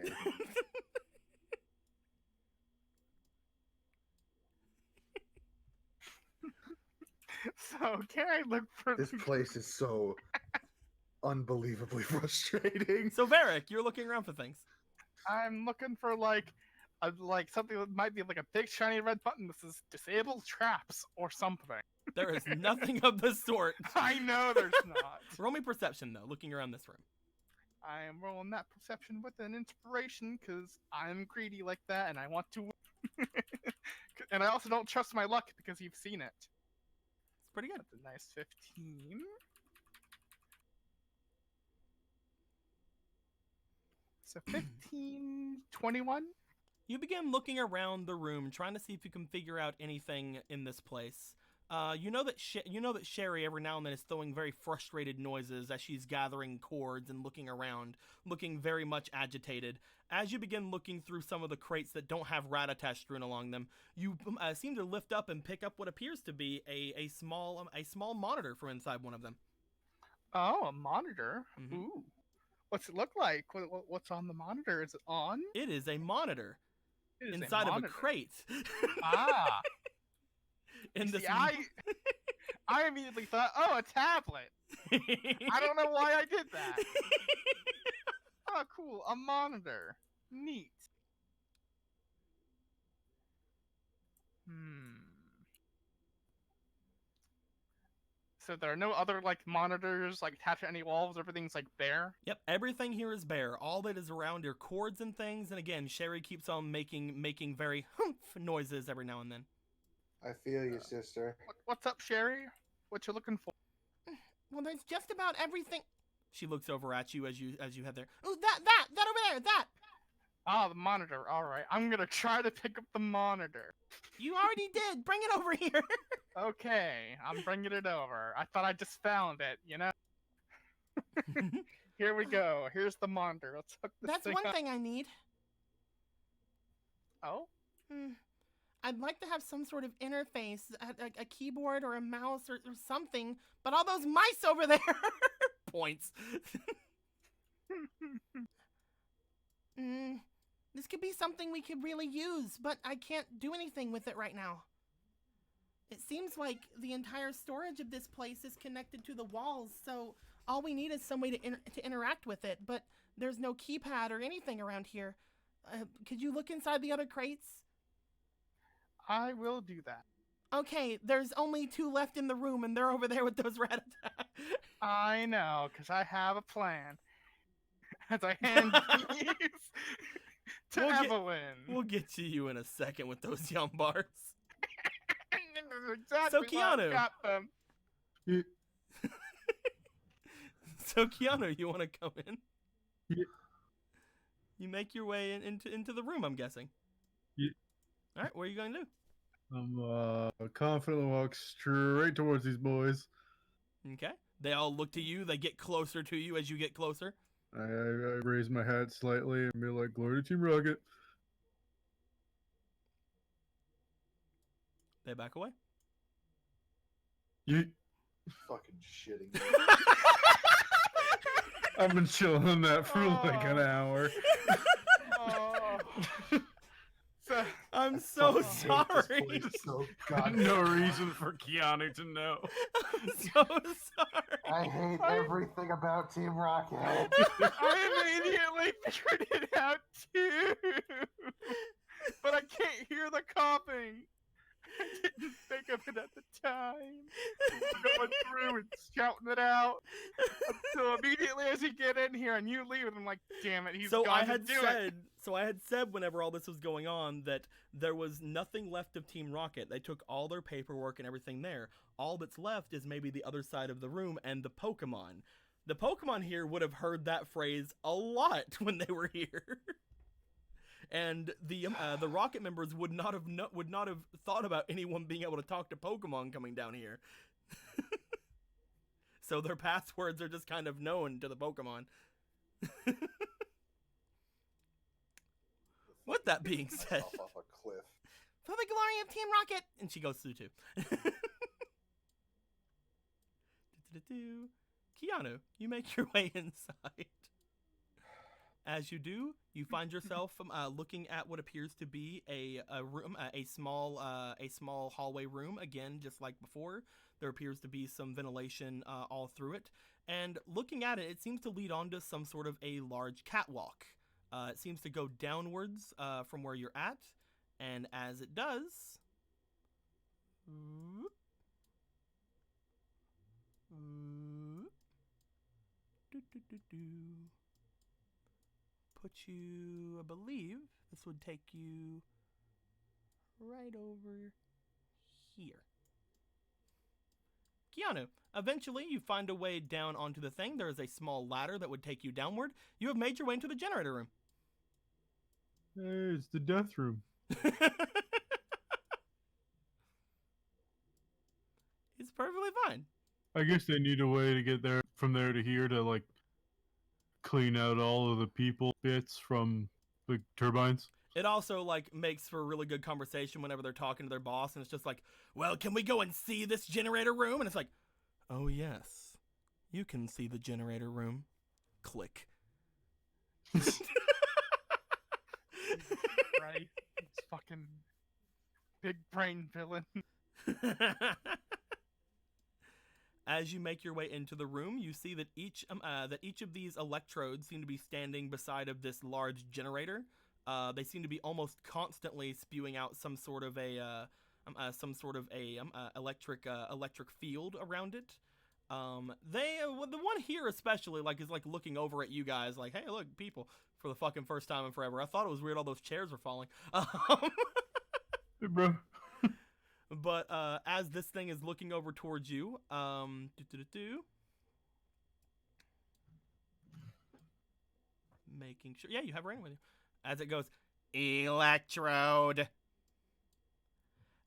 So can I look for This place is so unbelievably frustrating. So, Varric, you're looking around for things. I'm looking for like something that might be like a big shiny red button that says disable traps or something. There is nothing of the sort. I know there's not. Roll me perception, though, looking around this room. I am rolling that perception with an inspiration because I'm greedy like that and I want to win. And I also don't trust my luck because you've seen it. It's pretty good. That's a nice 15. So 15, 21. You begin looking around the room, trying to see if you can figure out anything in this place. You know that Sherry every now and then is throwing very frustrated noises as she's gathering cords and looking around, looking very much agitated. As you begin looking through some of the crates that don't have Ratata strewn along them, you seem to lift up and pick up what appears to be a small monitor from inside one of them. Oh, a monitor. Mhm. Ooh. What's it look like? What's on the monitor? Is it on? It is a monitor It is inside of a monitor. crate. Ah. In You this see, I immediately thought, oh, a tablet. I don't know why I did that. Oh, cool. A monitor. Neat. So there are no other like monitors like attached to any walls. Everything's like bare. Yep, everything here is bare. All that is around are cords and things. And again, Sherry keeps on making very humph noises every now and then. I feel you, sister. What's up, Sherry? What you looking for? Well, there's just about everything. She looks over at you as you head there. Oh, that over there, that. Ah, the monitor. All right, I'm gonna try to pick up the monitor. You already did. Bring it over here. Okay, I'm bringing it over. I thought I just found it, you know? Here we go. Here's the monitor. Let's hook this That's thing one up. thing I need. Oh? I'd like to have some sort of interface, a keyboard or a mouse or something, but all those mice over there points. This could be something we could really use, but I can't do anything with it right now. It seems like the entire storage of this place is connected to the walls, so all we need is some way to interact with it, but there's no keypad or anything around here. Could you look inside the other crates? I will do that. Okay, there's only 2 left in the room, and they're over there with those Ratata. I know, because I have a plan. As I hand these to We'll get- Evelyn. We'll get to you in a second with those yum bars. Exactly So, why I Keanu. got them. So, Keanu, you want to come in? Yeah. You make your way into the room, I'm guessing. Yeah. All right, what are you going to do? I'm confidently walk straight towards these boys. Okay. They all look to you. They get closer to you as you get closer. I raise my hat slightly and be like, "Glory to Team Rocket." They back away. You, Fucking shitting. I've been chilling on that for like an Oh. hour. Oh. So, I'm so fucking hate this sorry. place so Got no reason for Keanu to know. I'm so sorry. I hate everything about Team Rocket. I immediately figured it out too. But I can't hear the coughing. I didn't think of it at the time. Going through and shouting it out. I'm So immediately as you get in here and you leave, I'm like, damn it, he's So gone I to had do it. said, so I had said whenever all this was going on that there was nothing left of Team Rocket. They took all their paperwork and everything there. All that's left is maybe the other side of the room and the Pokemon. The Pokemon here would have heard that phrase a lot when they were here. And the Rocket members would not have thought about anyone being able to talk to Pokemon coming down here. So their passwords are just kind of known to the Pokemon. With that being said, Off a cliff. for the glory of Team Rocket, and she goes through too. Keanu, you make your way inside. As you do, you find yourself looking at what appears to be a room, a small hallway room. Again, just like before, there appears to be some ventilation all through it. And looking at it, it seems to lead on to some sort of a large catwalk. It seems to go downwards from where you're at, and as it does, put you, I believe this would take you right over here. Keanu, eventually you find a way down onto the thing. There is a small ladder that would take you downward. You have made your way into the generator room. Hey, it's the death room. It's perfectly fine. I guess they need a way to get there from there to here to like clean out all of the people bits from the turbines. It also like makes for a really good conversation whenever they're talking to their boss, and it's just like, well, can we go and see this generator room? And it's like, oh yes, you can see the generator room. Click. Right? It's fucking big brain villain. As you make your way into the room, you see that each of these electrodes seem to be standing beside of this large generator. They seem to be almost constantly spewing out some sort of a electric field around it. The one here especially is looking over at you guys like, hey, look, people, for the fucking first time in forever. I thought it was weird all those chairs were falling. Hey, bro. But as this thing is looking over towards you, making sure, yeah, you have Raina with you. As it goes, electrode.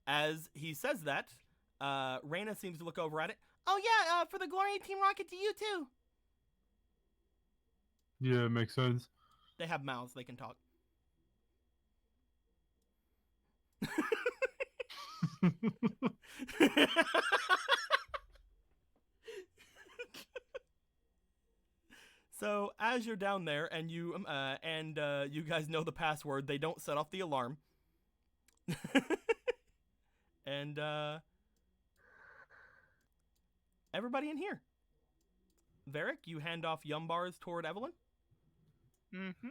As he says that, Raina seems to look over at it. Oh yeah, for the glory of Team Rocket to you too. Yeah, it makes sense. They have mouths, they can talk. So as you're down there and you guys know the password, they don't set off the alarm. And everybody in here. Varric, you hand off Yumbars toward Evelyn. Mm-hmm.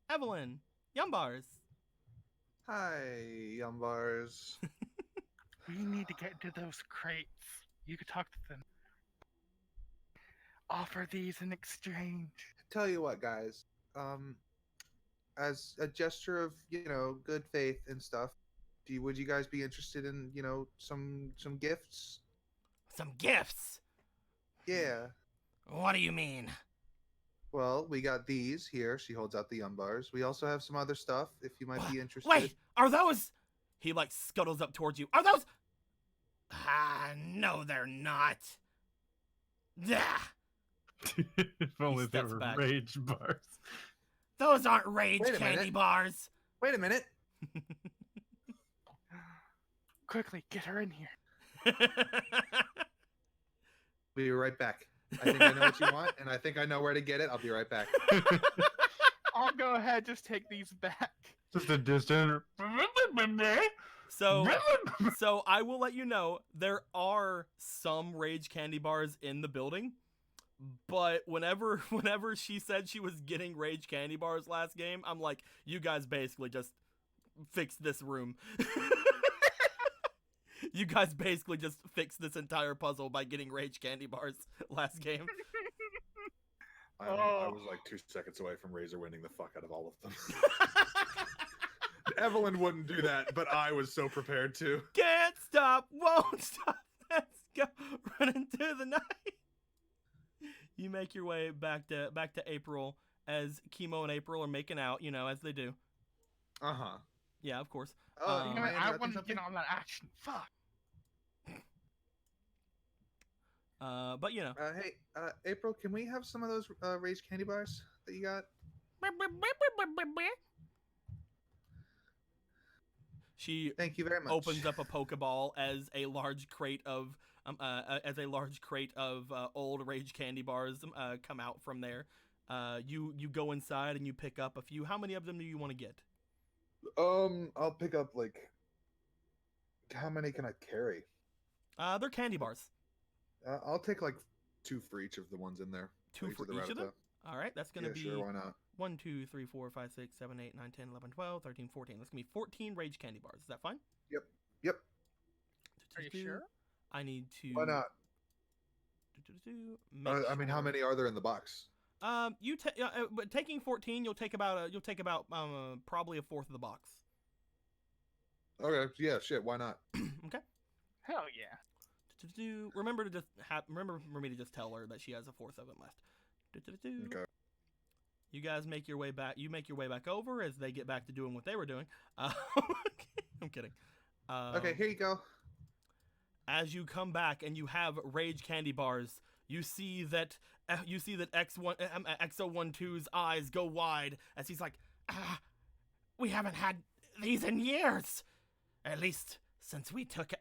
Evelyn, Yumbars. Hi, Yumbars. We need to get into those crates. You could talk to them. Offer these in exchange. Tell you what, guys. As a gesture of good faith and stuff, would you guys be interested in some gifts? Some gifts. Yeah. What do you mean? Well, we got these here. She holds out the Yumbars. We also have some other stuff if you might be interested. Wait, are those? He scuttles up towards you. Are those? No, they're not. If only there steps were back. rage bars. Those aren't rage Wait a candy minute. bars. Wait a minute. Quickly, get her in here. We'll be right back. I think I know what you want, and I think I know where to get it. I'll be right back. I'll go ahead, just take these back. Just a distant. So I will let you know there are some rage candy bars in the building, but whenever she said she was getting rage candy bars last game, I'm like, you guys basically just fixed this room. You guys basically just fixed this entire puzzle by getting rage candy bars last game. I was like 2 seconds away from Razor winning the fuck out of all of them. Evelyn wouldn't do that, but I was so prepared to. Can't stop, won't stop. Let's go, running through the night. You make your way back to April as Chemo and April are making out, you know, as they do. Uh-huh. Yeah, of course. Oh, Um, Damn it, am I I interrupting want to something? get on that action. Fuck. But you know. Hey, April, can we have some of those Rage candy bars that you got? She Thank you very much. opens up a Pokeball as a large crate of old Rage candy bars come out from there. You go inside and you pick up a few. How many of them do you want to get? I'll pick up like. How many can I carry? They're candy bars. I'll take like 2 for each of the ones in there. 2 Like, for to the each of them. Rattata. All right, that's gonna Yeah, be sure, why not? 1, 2, 3, 4, 5, 6, 7, 8, 9, 10, 11, 12, 13, 14. That's gonna be 14 Rage candy bars. Is that fine? Yep. Are you sure? I need to. Why not? Make I mean, how sure- many are there in the box? but taking 14, you'll take about probably a fourth of the box. Okay, yeah, shit, why not? Okay. Hell yeah. Remember for me to just tell her that she has a fourth of it left. Okay. You guys make your way back. You make your way back over as they get back to doing what they were doing. I'm kidding. Okay, here you go. As you come back and you have Rage candy bars, you see that XO12's eyes go wide as he's like, "We haven't had these in years. At least since we took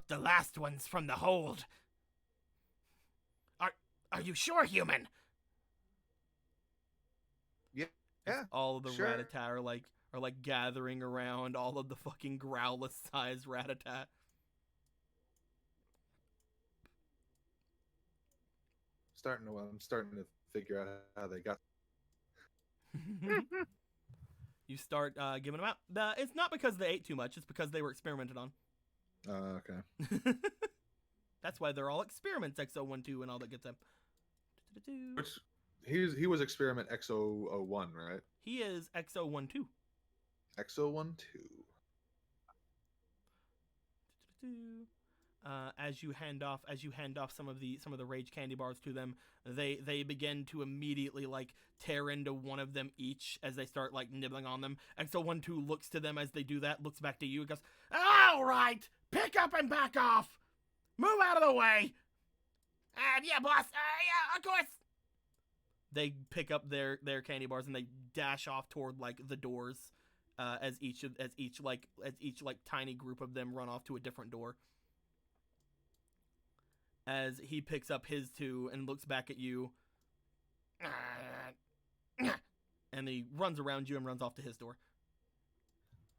the last ones from the hold. Are you sure, human?" Yeah, All of the sure. Rattata are like gathering around all of the fucking Growlithe-sized Rattata. I'm starting to figure out how they got. You start giving them out. It's not because they ate too much. It's because they were experimented on. Okay. That's why they're all experiments, XO12 and all that good stuff. Which he was experiment XO01, right? He is XO12. XO12. As you hand off some of the Rage candy bars to them, they begin to immediately like tear into one of them each as they start like nibbling on them. XO12 looks to them as they do that, looks back to you and goes, "All right, pick up and back off. Move out of the way." Yeah, boss. Yeah, of course. They pick up their candy bars and they dash off toward like the doors, as each tiny group of them run off to a different door. As he picks up his 2 and looks back at you, and he runs around you and runs off to his door.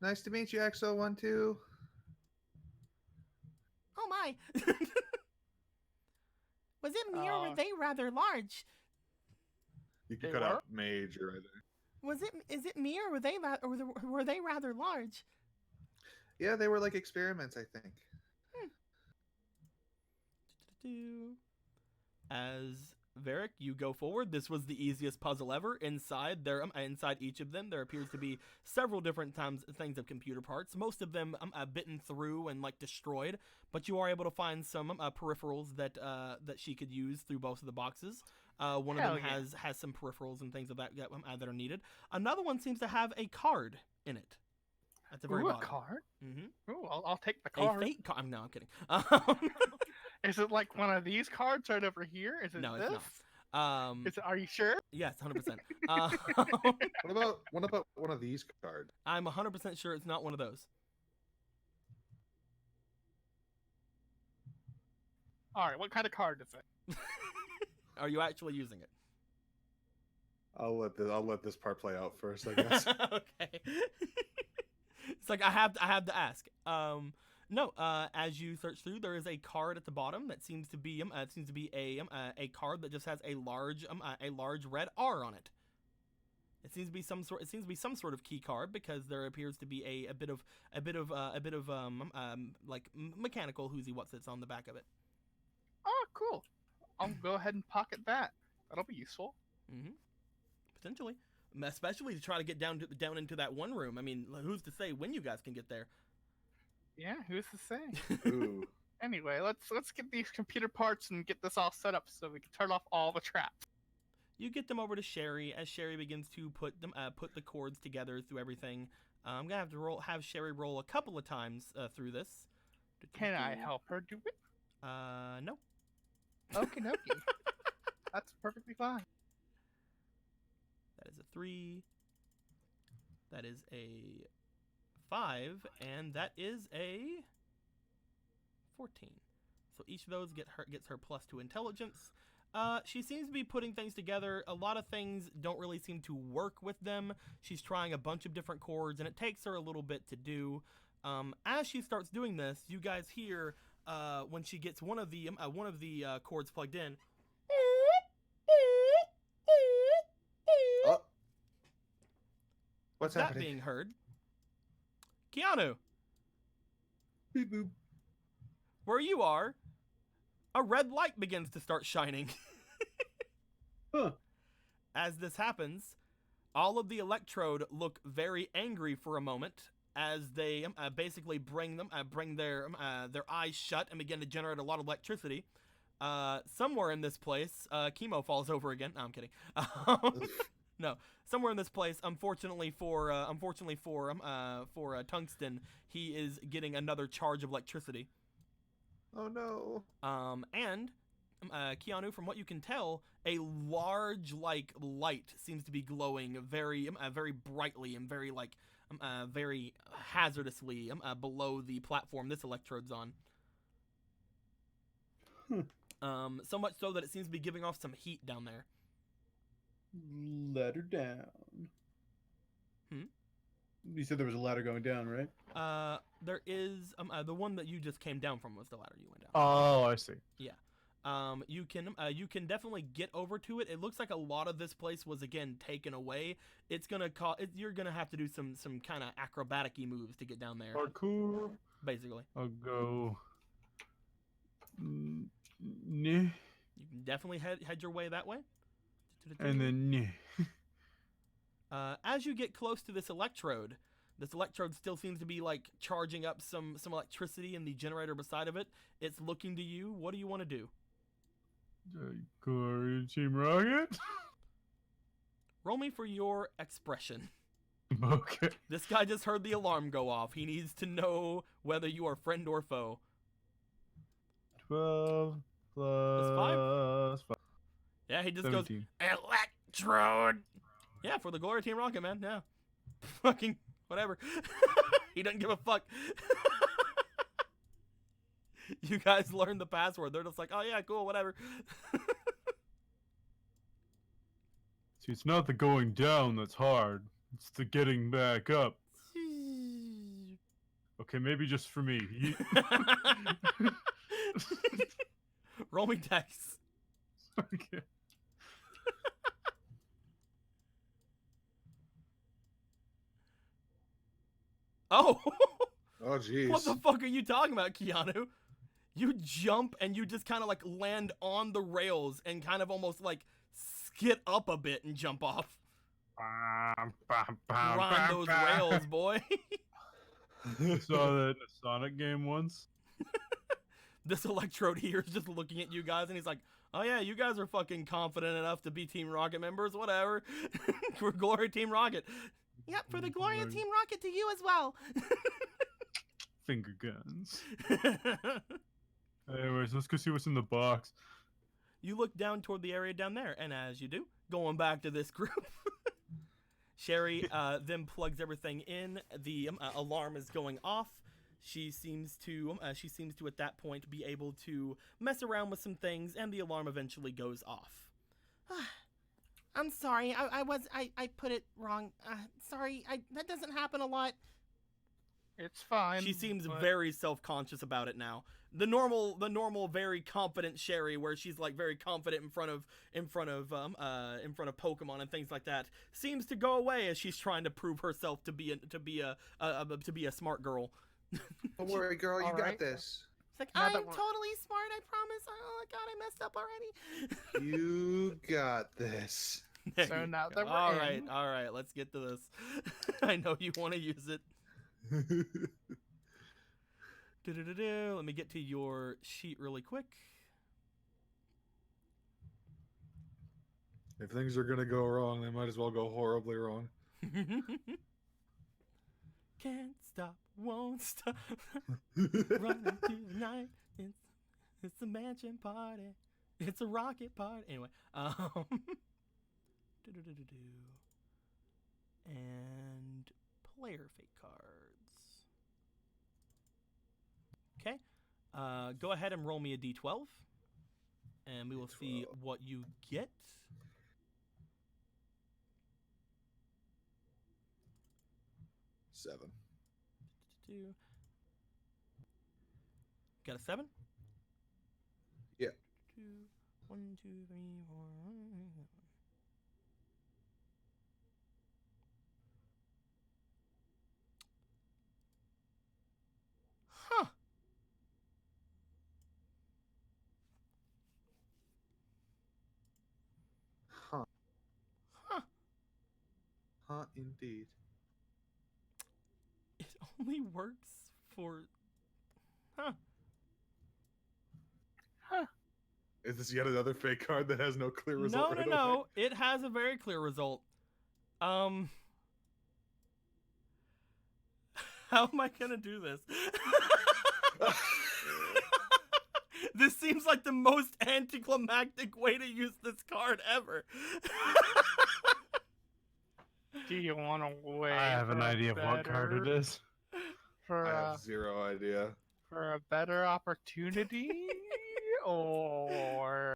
Nice to meet you, XO12. Oh my! Was it me or were Uh, they rather large? You can They cut were? out major right there. Is it me or were they rather large? Yeah, they were like experiments, I think. As Varric, you go forward. This was the easiest puzzle ever. Inside each of them, there appears to be several different things of computer parts. Most of them bitten through and like destroyed, but you are able to find some peripherals that she could use through both of the boxes. One of Hell them yeah. has some peripherals and things of that are needed. Another one seems to have a card in it. At the very Ooh, a bottom. card? Mm-hmm. Ooh, I'll take the A card. fate card. No, I'm kidding. Is it like one of these cards right over here? Is it No, this? it's not. Are you sure? Yes, 100%. What about one of these cards? I'm 100% sure it's not one of those. All right, what kind of card is it? Are you actually using it? I'll let this part play out first, I guess. Okay. It's like I have to ask. No. As you search through, there is a card at the bottom that seems to be a card that just has a large red R on it. It seems to be some sort of key card because there appears to be a bit of like mechanical whoozy what's it's on the back of it. Oh, cool. I'll go ahead and pocket that. That'll be useful. Potentially, especially to try to get down into that one room. I mean, who's to say when you guys can get there? Yeah, who's to say? Ooh. Anyway, let's get these computer parts and get this all set up so we can turn off all the traps. You get them over to Sherry as Sherry begins to put the cords together through everything. I'm gonna have to have Sherry roll a couple of times through this. Can I help her do it? No. Okay, dokie. That's perfectly fine. That is a 3. That is a 5, and that is a 14. So each of those gets her +2 intelligence. She seems to be putting things together. A lot of things don't really seem to work with them. She's trying a bunch of different chords, and it takes her a little bit to do. As she starts doing this, you guys hear when she gets one of the chords plugged in. Oh. What's that happening? being heard. Keanu, Beep boop. where you are, a red light begins to start shining. Huh. As this happens, all of the electrode look very angry for a moment as they basically bring their eyes shut and begin to generate a lot of electricity. Somewhere in this place, Chemo falls over again. No, I'm kidding. No, somewhere in this place, unfortunately for Tungsten, he is getting another charge of electricity. Oh no. And Keanu, from what you can tell, a large light seems to be glowing very brightly and very hazardously below the platform this electrode's on. So much so that it seems to be giving off some heat down there. Ladder down. You said there was a ladder going down, right? There is the one that you just came down from was the ladder you went down. Oh, I see. You can definitely get over to it. It looks like a lot of this place was again taken away. It's gonna you're gonna have to do some kind of acrobatic-y moves to get down there. Parkour. Basically, I'll go. Nah. you can definitely head your way that way. And then. Nah. As you get close to this electrode still seems to be charging up some electricity in the generator beside of it. It's looking to you. What do you want to do? Glory Team Rocket. Roll me for your expression. Okay. This guy just heard the alarm go off. He needs to know whether you are friend or foe. 12 5? 5. Yeah, he just 17. goes, electrode! Yeah, for the Glory Team Rocket, man. Yeah. Fucking whatever. He doesn't give a fuck. You guys learned the password. They're just like, oh yeah, cool, whatever. See, it's not the going down that's hard. It's the getting back up. Okay, maybe just for me. Roll me dice. Okay. Oh! Oh jeez. What the fuck are you talking about, Keanu? You jump and you just kind of land on the rails and kind of almost skid up a bit and jump off. Ride those rails, boy. I saw that in a Sonic game once. This electrode here is just looking at you guys and he's like, oh yeah, you guys are fucking confident enough to be Team Rocket members, whatever. We're Glory Team Rocket. Yep, for the Glory of Team Rocket to you as well. Finger guns. Anyways, let's go see what's in the box. You look down toward the area down there, and as you do, going back to this group, Sherry then plugs everything in. The alarm is going off. She seems to at that point be able to mess around with some things, and the alarm eventually goes off. I'm sorry, I put it wrong. Sorry, that doesn't happen a lot. It's fine. She seems but- very self-conscious about it now. The normal, very confident Sherry, where she's very confident in front of Pokemon and things like that, seems to go away as she's trying to prove herself to be a smart girl. Don't worry, girl. You All got right. this. It's like, Now I'm that we're- totally smart, I promise. Oh god, I messed up already. You got this. There So you now go. that we're all right, in- all right, let's get to this. I know you want to use it. Let me get to your sheet really quick. If things are gonna go wrong, they might as well go horribly wrong. Can't stop, won't stop, running through the night. It's a mansion party. It's a rocket party. Anyway, and player fate cards. Okay, go ahead and roll me a d12, and we will see D12. what you get. Seven. Got a 7? Yeah. 2, 1, 2, 3, 4. Huh. Huh. Huh. Huh, indeed. It only works for. Huh. Is this yet another fake card that has no clear No, result? no, right no. away? It has a very clear result. How am I gonna do this? This seems like the most anticlimactic way to use this card ever. Do you want to wait? I have an for a idea of what card it better- is. For I a, have zero idea. for a better opportunity, or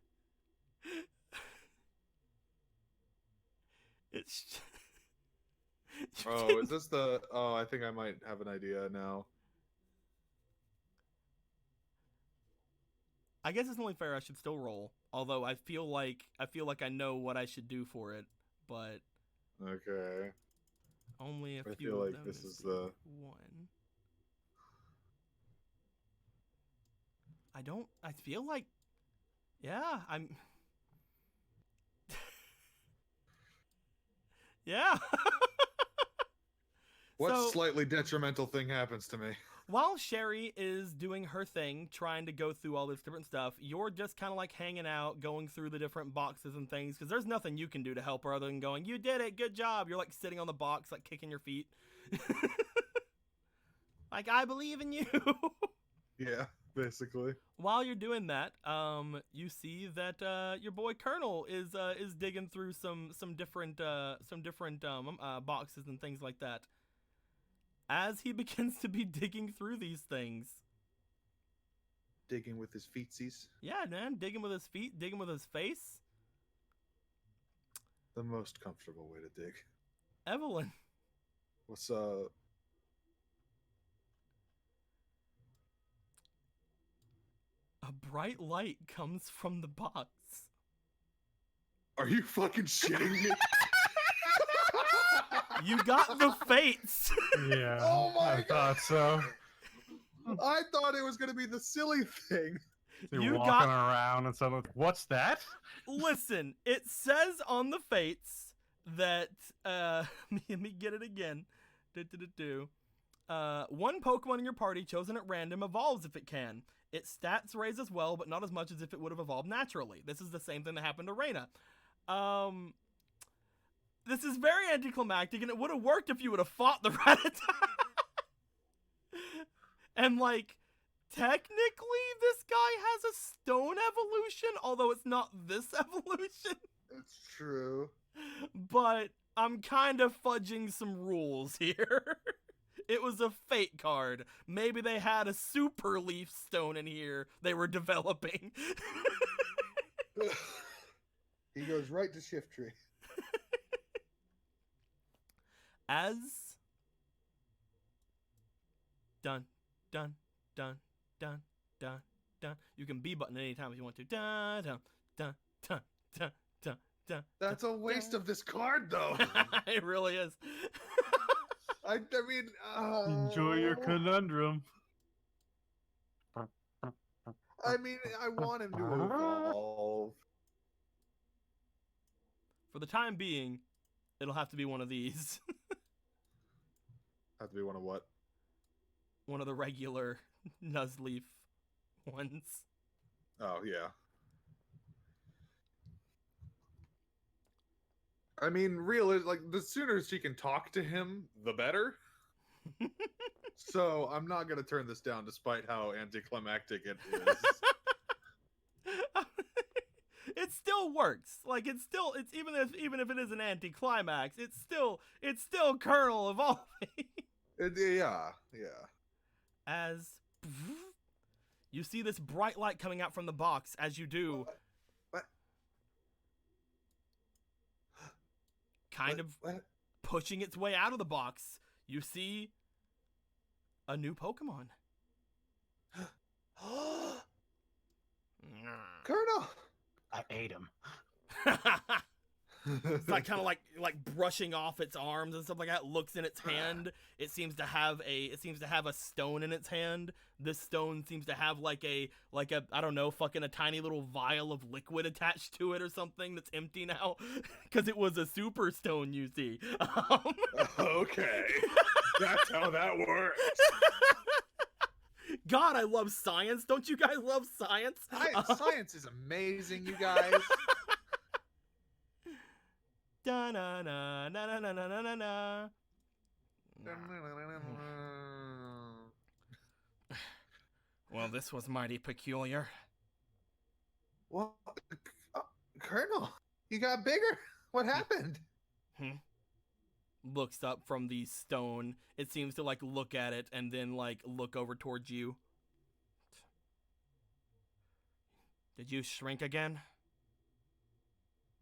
It's. Oh, is this the? Oh, I think I might have an idea now. I guess it's only fair I should still roll. Although I feel like I know what I should do for it, but Okay. only a I few feel of like them this is is the. one. I feel like, yeah, I'm. Yeah. What So- slightly detrimental thing happens to me? While Sherry is doing her thing, trying to go through all this different stuff, you're just kind of like hanging out, going through the different boxes and things, because there's nothing you can do to help her other than going, "You did it, good job." You're like sitting on the box, like kicking your feet. Like, I believe in you. Yeah, basically. While you're doing that, you see that your boy Colonel is digging through some different boxes and things like that. As he begins to be digging through these things, Digging with his feetsies. yeah, man, digging with his feet, digging with his face. The most comfortable way to dig. Evelyn, What's a bright light comes from the box. Are you fucking shitting me? You got the fates. Yeah, Oh my I thought so. I thought it was gonna be the silly thing. You're You walking got- around and someone's, what's that? Listen, it says on the fates that let me get it again. One Pokemon in your party chosen at random evolves if it can. Its stats raise as well, but not as much as if it would have evolved naturally. This is the same thing that happened to Reina. This is very anticlimactic, and it would have worked if you would have fought the Rattata. And like, technically, this guy has a stone evolution, although it's not this evolution. It's true. But I'm kind of fudging some rules here. It was a fate card. Maybe they had a super leaf stone in here they were developing. He goes right to Shift Tree. As dun dun dun dun dun dun. You can B button anytime if you want to. Dun dun dun dun dun dun dun. That's a waste of this card, though. It really is. I mean, Enjoy your conundrum. I mean, I want him to evolve. For the time being, it'll have to be one of these. Have to be one of what? One of the regular Nuzleaf ones. Oh yeah. I mean, like the sooner she can talk to him, the better. So I'm not gonna turn this down, despite how anticlimactic it is. It still works. Like it's even if it is an anticlimax, it's still Colonel evolving. Yeah. As you see this bright light coming out from the box, as you do, What? kind of What? pushing its way out of the box, you see a new Pokemon. Colonel. I ate him. It's like kind of like brushing off its arms and stuff like that. Looks in its hand. It seems to have a stone in its hand. This stone seems to have like a I don't know, fucking a tiny little vial of liquid attached to it or something that's empty now, because it was a super stone. You see. Okay, that's how that works. God, I love science. Don't you guys love science? Science is amazing, you guys. Da na na na na na na na na. Well, this was mighty peculiar. Well, Colonel, you got bigger. What happened? Looks up from the stone. It seems to like look at it and then like look over towards you. Did you shrink again?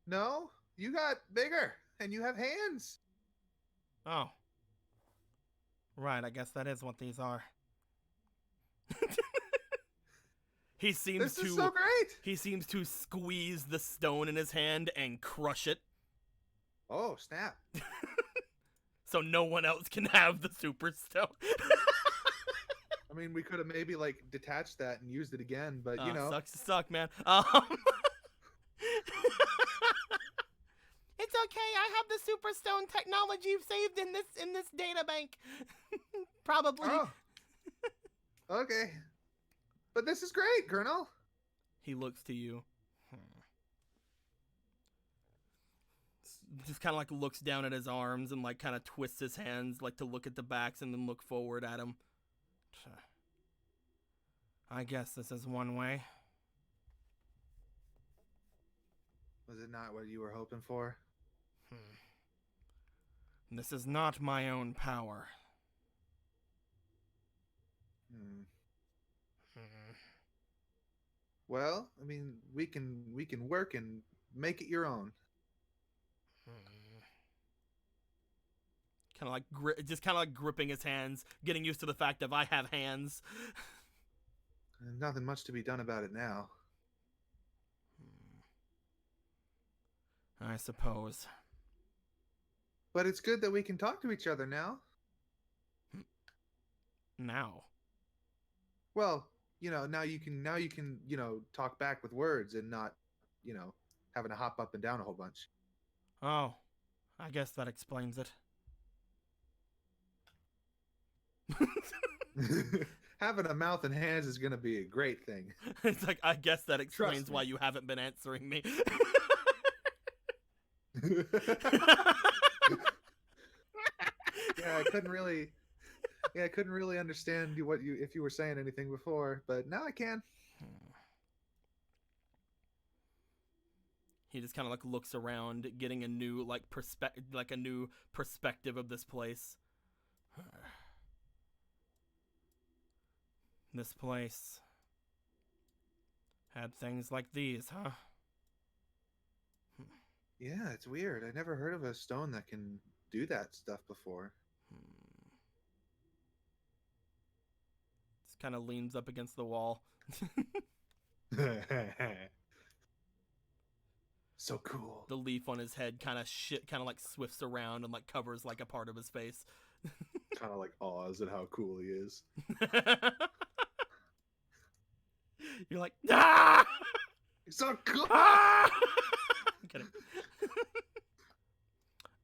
No, you got bigger, and you have hands. Oh. Right, I guess that is what these are. He seems This to is so great. He seems to squeeze the stone in his hand and crush it. Oh, snap. So no one else can have the super stone. I mean, we could have maybe like detached that and used it again, but you know. Sucks to suck, man. It's okay. I have the super stone technology saved in this data bank. Probably. Oh. Okay. But this is great, Colonel. He looks to you. Just kind of like looks down at his arms and like kind of twists his hands like to look at the backs and then look forward at him. I guess this is one way. Was it not what you were hoping for? This is not my own power. Well, I mean, we can work and make it your own. Kind of like just kind of like gripping his hands, getting used to the fact that I have hands. Nothing much to be done about it now. I suppose. But it's good that we can talk to each other now. Now. Well, you know, now you can, you know, talk back with words and not, you know, having to hop up and down a whole bunch. Oh, I guess that explains it. Having a mouth and hands is going to be a great thing. It's like, I guess that explains Trust me. why you haven't been answering me. Yeah, I couldn't really understand if you were saying anything before, but now I can. He just kind of like looks around, getting a new perspective of this place. This place had things like these, huh? Yeah, it's weird. I never heard of a stone that can do that stuff before. Just kind of leans up against the wall. So cool. The leaf on his head kind of like swifts around and like covers like a part of his face. Kind of like Oz at how cool he is. You're like, ah! He's so cool. Ah! I'm kidding.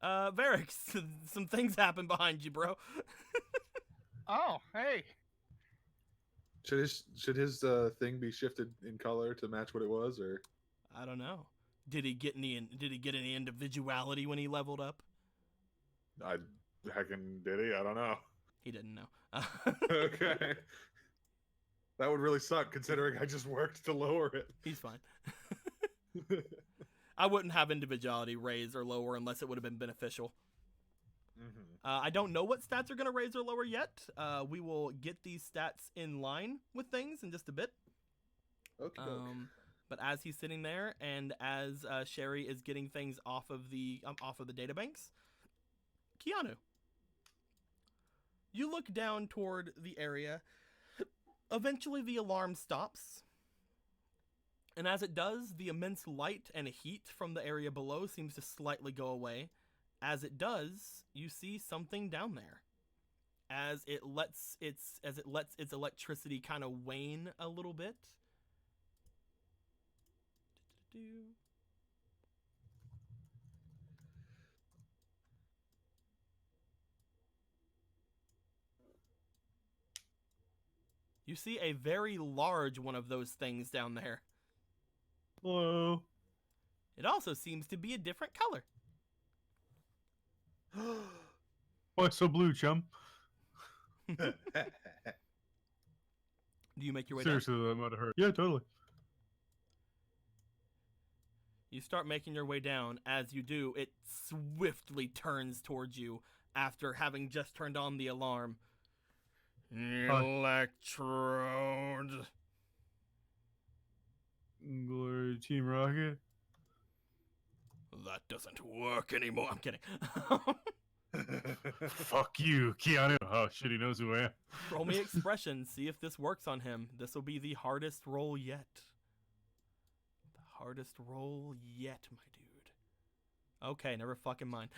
Varric, some things happen behind you, bro. Oh, hey. Should his thing be shifted in color to match what it was, or? I don't know. Did he get any individuality when he leveled up? I heckin' did he? I don't know. He didn't know. Okay. That would really suck considering I just worked to lower it. He's fine. I wouldn't have individuality raise or lower unless it would have been beneficial. I don't know what stats are going to raise or lower yet. We will get these stats in line with things in just a bit. Okay. But as he's sitting there, and as Sherry is getting things off of the databanks, Keanu, you look down toward the area. Eventually, the alarm stops, and as it does, the immense light and heat from the area below seems to slightly go away. As it does, you see something down there. As it lets its electricity kind of wane a little bit. You see a very large one of those things down there. Hello. It also seems to be a different color. Why so blue, chum? Do you make your way down? Seriously, that might have hurt. Yeah, totally. You start making your way down. As you do, it swiftly turns towards you after having just turned on the alarm. Electrode. Glory to Team Rocket. That doesn't work anymore. I'm kidding. Fuck you, Keanu. Oh shit, he knows who I am. Roll me expression. See if this works on him. This will be the hardest roll yet. The hardest roll yet, my dude. Okay, never fucking mind.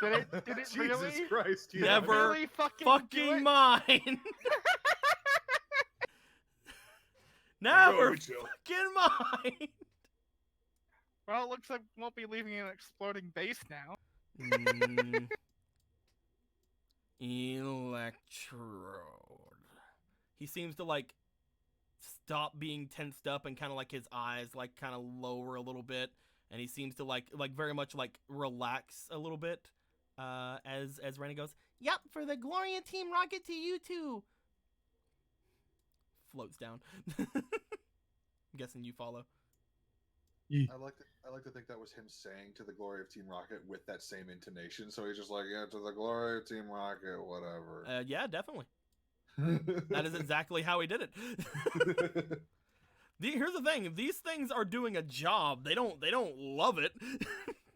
Did it Jesus really? Christ! Did it Never really fucking do it? mind. Never Go, Joe. fucking mind. Well, it looks like we won't be leaving an exploding base now. Electrode. He seems to like stop being tensed up and kind of like his eyes like kind of lower a little bit, and he seems to like very much like relax a little bit. As Rennie goes, "Yep, for the glory of Team Rocket to you too." Floats down. I'm guessing you follow. I like to think that was him saying "to the glory of Team Rocket" with that same intonation. So he's just like, "Yeah, to the glory of Team Rocket, whatever." Yeah, definitely. That is exactly how he did it. Here's the thing: these things are doing a job. They don't love it.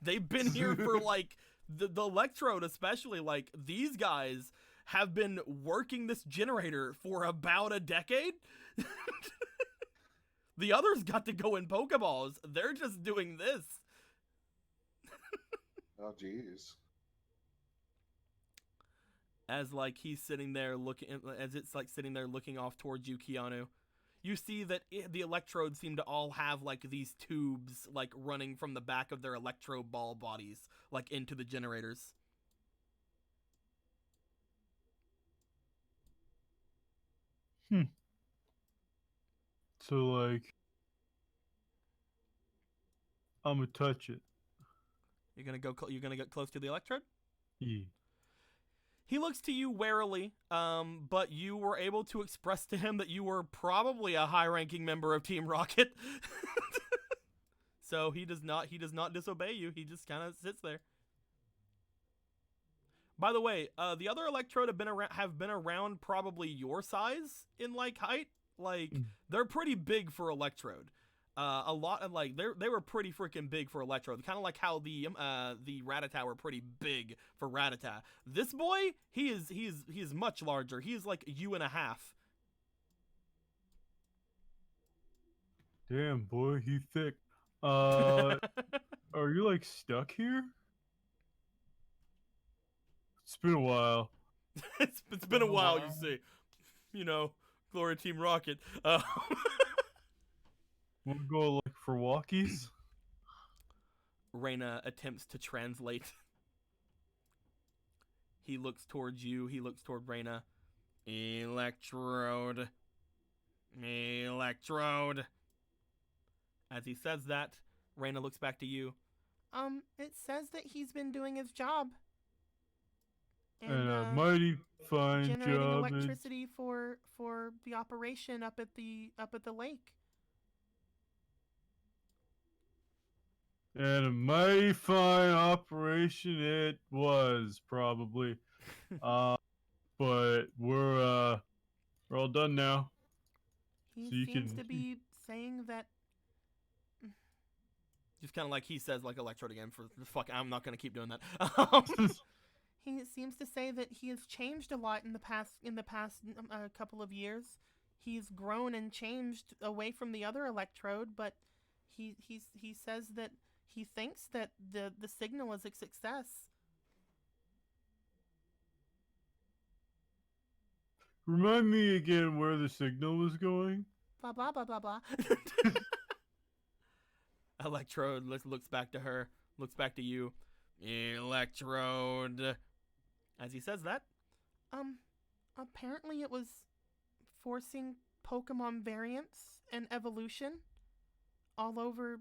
They've been here for like the electrode, especially. Like these guys have been working this generator for about a decade. The others got to go in Pokeballs. They're just doing this. Oh, jeez. As like he's sitting there looking, as it's like sitting there looking off towards you, Keanu, you see that the electrodes seem to all have like these tubes like running from the back of their electro ball bodies like into the generators. So like, I'm gonna touch it. You're gonna get close to the electrode. Yeah. He looks to you warily, but you were able to express to him that you were probably a high-ranking member of Team Rocket. So he does not disobey you. He just kind of sits there. By the way, the other electrode have been around probably your size in like height. Like they're pretty big for electrode. A lot of like they were pretty freaking big for electrode. Kind of like how the Rattata were pretty big for Rattata. This boy, he is much larger. He is like you and a half. Damn, boy, he thick. Are you like stuck here? It's been a while. It's been a while, you see. You know, Glory Team Rocket. Wanna go like for walkies? Reyna attempts to translate. He looks towards you. He looks toward Reyna. Electrode. Electrode. As he says that, Reyna looks back to you. It says that he's been doing his job. And a mighty fine generating job. And, electricity for the operation up at the lake. and a mighty fine operation it was, probably. But we're all done now. He So you seems can- to be saying that. Just kind of like he says, like Electrode again. For fuck, I'm not gonna keep doing that. He seems to say that he has changed a lot in the past couple of years. He's grown and changed away from the other Electrode, but he says that he thinks that the signal is a success. Remind me again where the signal was going. Blah blah blah blah blah. Electrode looks back to her, looks back to you. Electrode. As he says that, apparently it was forcing Pokemon variants and evolution all over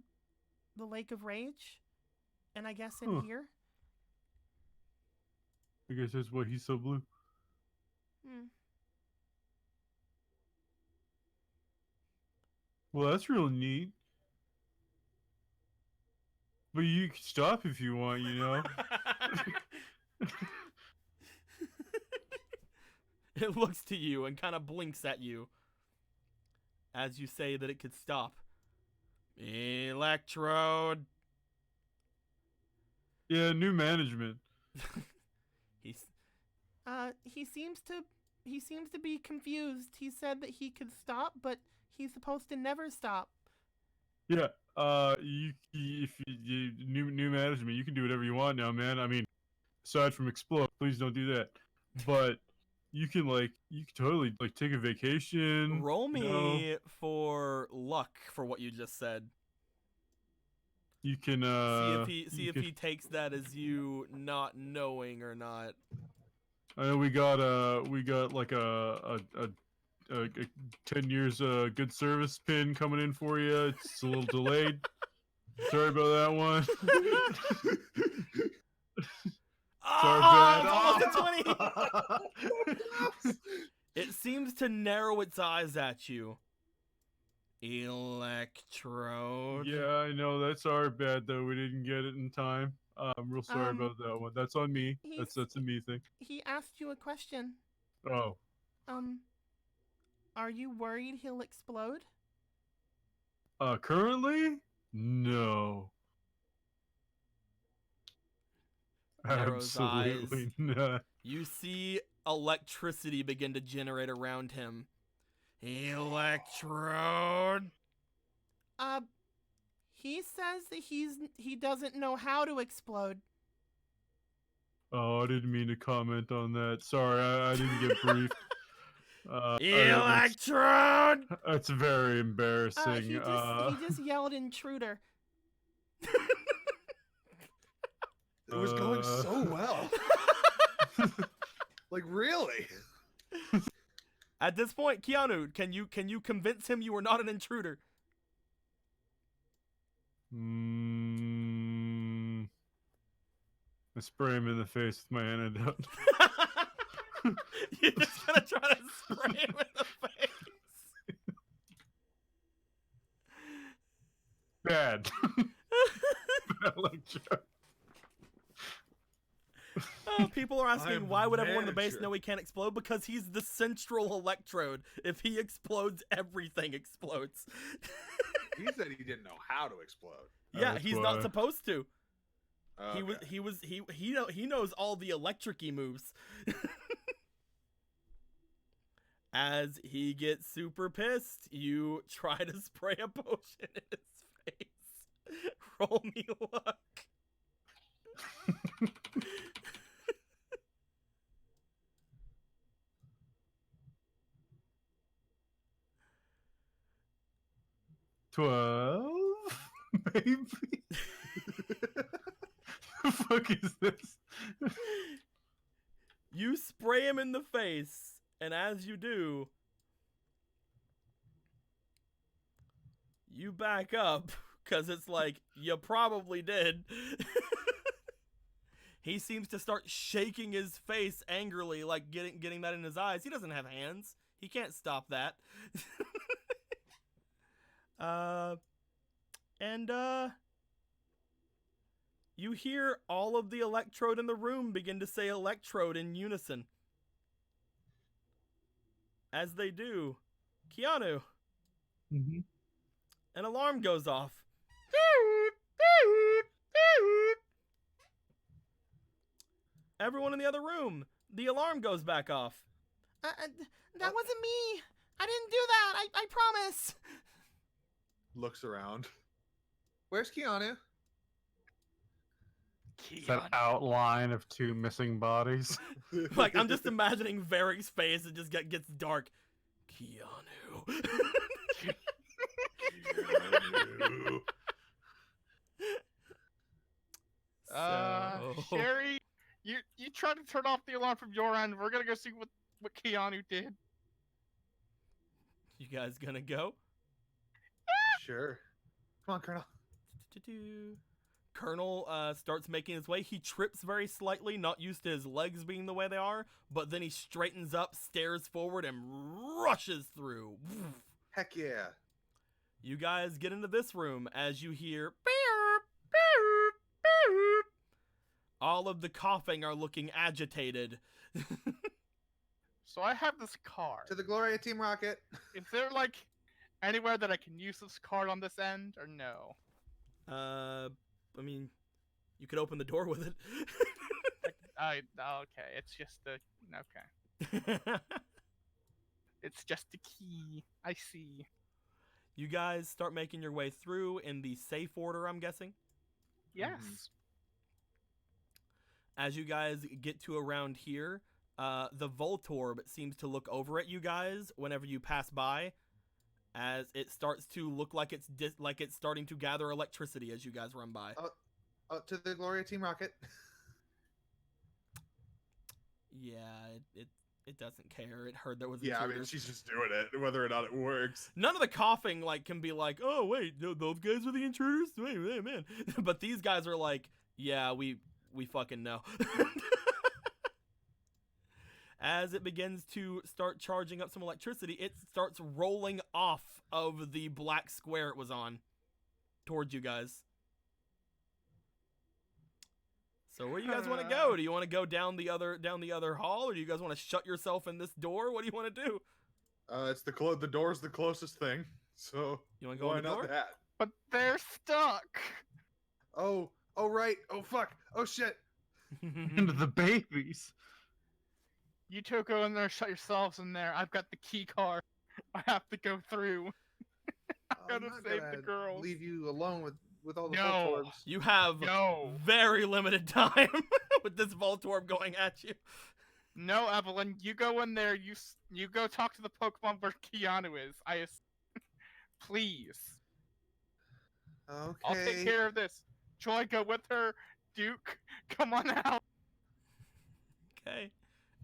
the Lake of Rage, and I guess in Huh. here. I guess that's why he's so blue. Hmm. Well, that's real neat. But you can stop if you want, you know? It looks to you and kind of blinks at you as you say that it could stop. Electrode. Yeah, new management. He seems to be confused. He said that he could stop, but he's supposed to never stop. Yeah, if you new management, you can do whatever you want now, man. I mean, aside from explode, please don't do that. But you can totally take a vacation. Roll you me know? for luck for what you just said. You can See if he takes that as you not knowing or not. I know we got like a 10 years good service pin coming in for you. It's a little delayed. Sorry about that one. Sorry, Ah, Ben. it's almost a 20. It seems to narrow its eyes at you. Electrode. Yeah, I know. That's our bad, though. We didn't get it in time. I'm real sorry about that one. That's on me. That's a me thing. He asked you a question. Oh. Are you worried he'll explode? Currently? No. Narrows Absolutely not. You see electricity begin to generate around him. Electrode. He says that he doesn't know how to explode. Oh, I didn't mean to comment on that. Sorry, I didn't get briefed. Electrode. That's very embarrassing. He just yelled intruder. It was going so well. Like, really? At this point, Keanu, can you convince him you are not an intruder? I spray him in the face with my antidote. You're just gonna try to spray him in the face. Bad. Bad lecture. People are asking I'm why would everyone in the base manager. know he can't explode? Because he's the central electrode. If he explodes, everything explodes. He said he didn't know how to explode. Yeah, That's he's why. not supposed to. Okay. He knows all the electric-y moves. As he gets super pissed, you try to spray a potion in his face. Roll me luck. 12, maybe. The fuck is this? You spray him in the face, and as you do, you back up, because it's like, you probably did. He seems to start shaking his face angrily, like getting that in his eyes. He doesn't have hands. He can't stop that. You hear all of the Electrode in the room begin to say Electrode in unison. As they do, Keanu, Mm-hmm. an alarm goes off. Everyone in the other room, the alarm goes back off. That wasn't me. I didn't do that. I promise. Looks around. Where's Keanu? Keanu. That outline of 2 missing bodies. Like, I'm just imagining Varric's face and just gets dark. Keanu. So- Sherry, you tried to turn off the alarm from your end. We're gonna go see what Keanu did. You guys gonna go? Sure. Come on, Colonel. Colonel starts making his way. He trips very slightly, not used to his legs being the way they are, but then he straightens up, stares forward, and rushes through. Heck yeah. You guys get into this room as you hear all of the coughing are looking agitated. So I have this card. To the glory of Team Rocket. Is there like anywhere that I can use this card on this end, or no? I mean, you could open the door with it. Okay. It's just okay. It's just a key. I see. You guys start making your way through in the safe order, I'm guessing. Yes. As you guys get to around here, the Voltorb seems to look over at you guys whenever you pass by, as it starts to look like it's starting to gather electricity as you guys run by. To the glory of Team Rocket. Yeah, it doesn't care. It heard there was Yeah, I mean, intruders. she's just doing it, whether or not it works. None of the coughing can be like, oh wait, no, those guys are the intruders. Wait, man. But these guys are like, yeah, we fucking know. As it begins to start charging up some electricity, it starts rolling off of the black square it was on towards you guys. So where do you guys want to go? Do you want to go down the other hall, or do you guys want to shut yourself in this door? What do you want to do? It's the door's the closest thing, so You want to go why in the not door? that? But they're stuck. Oh right. Oh fuck. Oh shit. Into the babies. You two go in there, shut yourselves in there. I've got the key card. I have to go through. I'm gotta not save the gonna girls. Leave you alone with all the No. Voltorbs. You have No. very limited time with this Voltorb going at you. No, Evelyn, you go in there. You go talk to the Pokemon where Keanu is. Please. Okay. I'll take care of this. Joy, go with her. Duke, come on out. Okay.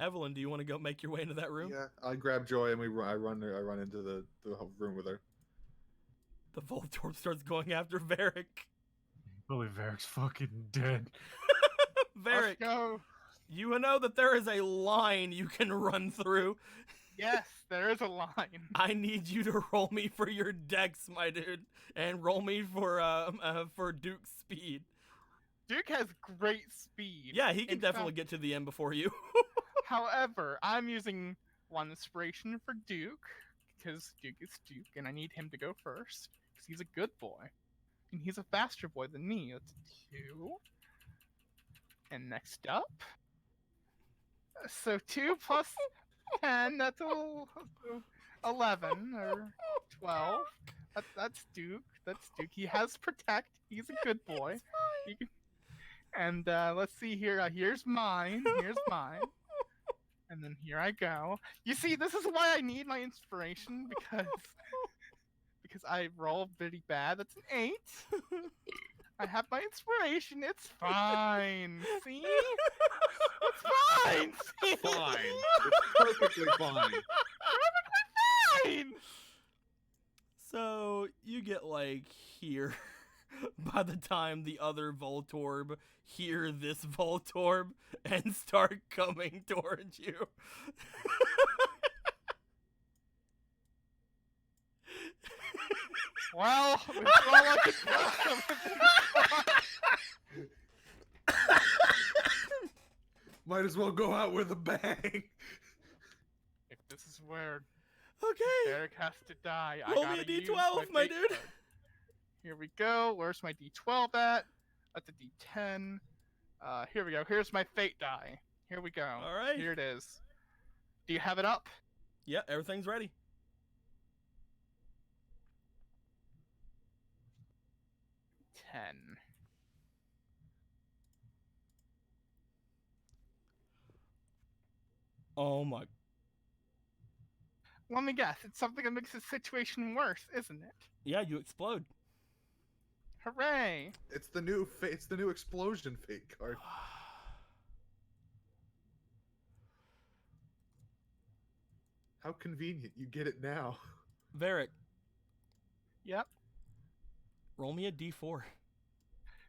Evelyn, do you want to go make your way into that room? Yeah. I grab Joy and I run into the room with her. The Voltorb starts going after Varric. Billy Varric's fucking dead. Varric, Let's go. you know that there is a line you can run through. Yes, there is a line. I need you to roll me for your dex, my dude, and roll me for Duke's speed. Duke has great speed. Yeah, he can In definitely fact- get to the end before you. However, I'm using one inspiration for Duke because Duke is Duke, and I need him to go first because he's a good boy, and he's a faster boy than me. That's 2. And next up, so 2 plus 10. That's 11 or 12. That's Duke. That's Duke. He has protect. He's a good boy. He can... And let's see here. Here's mine. Here's mine. And then here I go. You see, this is why I need my inspiration because I roll pretty bad. That's an 8. I have my inspiration. It's fine. See? It's fine. See? Fine. It's perfectly fine. Fine. So you get like here by the time the other Voltorb hear this Voltorb and start coming towards you. Well, it's all I can do. Might as well go out with a bang. If this is where Okay. Derek has to die, Roll I me a gotta use D12, my fate dude. card. Here we go. Where's my D12 at? That's a D10. Here we go. Here's my fate die. Here we go. All right. Here it is. Do you have it up? Yeah, everything's ready. 10. Oh my. Let me guess. It's something that makes the situation worse, isn't it? Yeah, you explode. Hooray! It's the new explosion fate card. How convenient. You get it now. Varric, Yep. roll me a D4.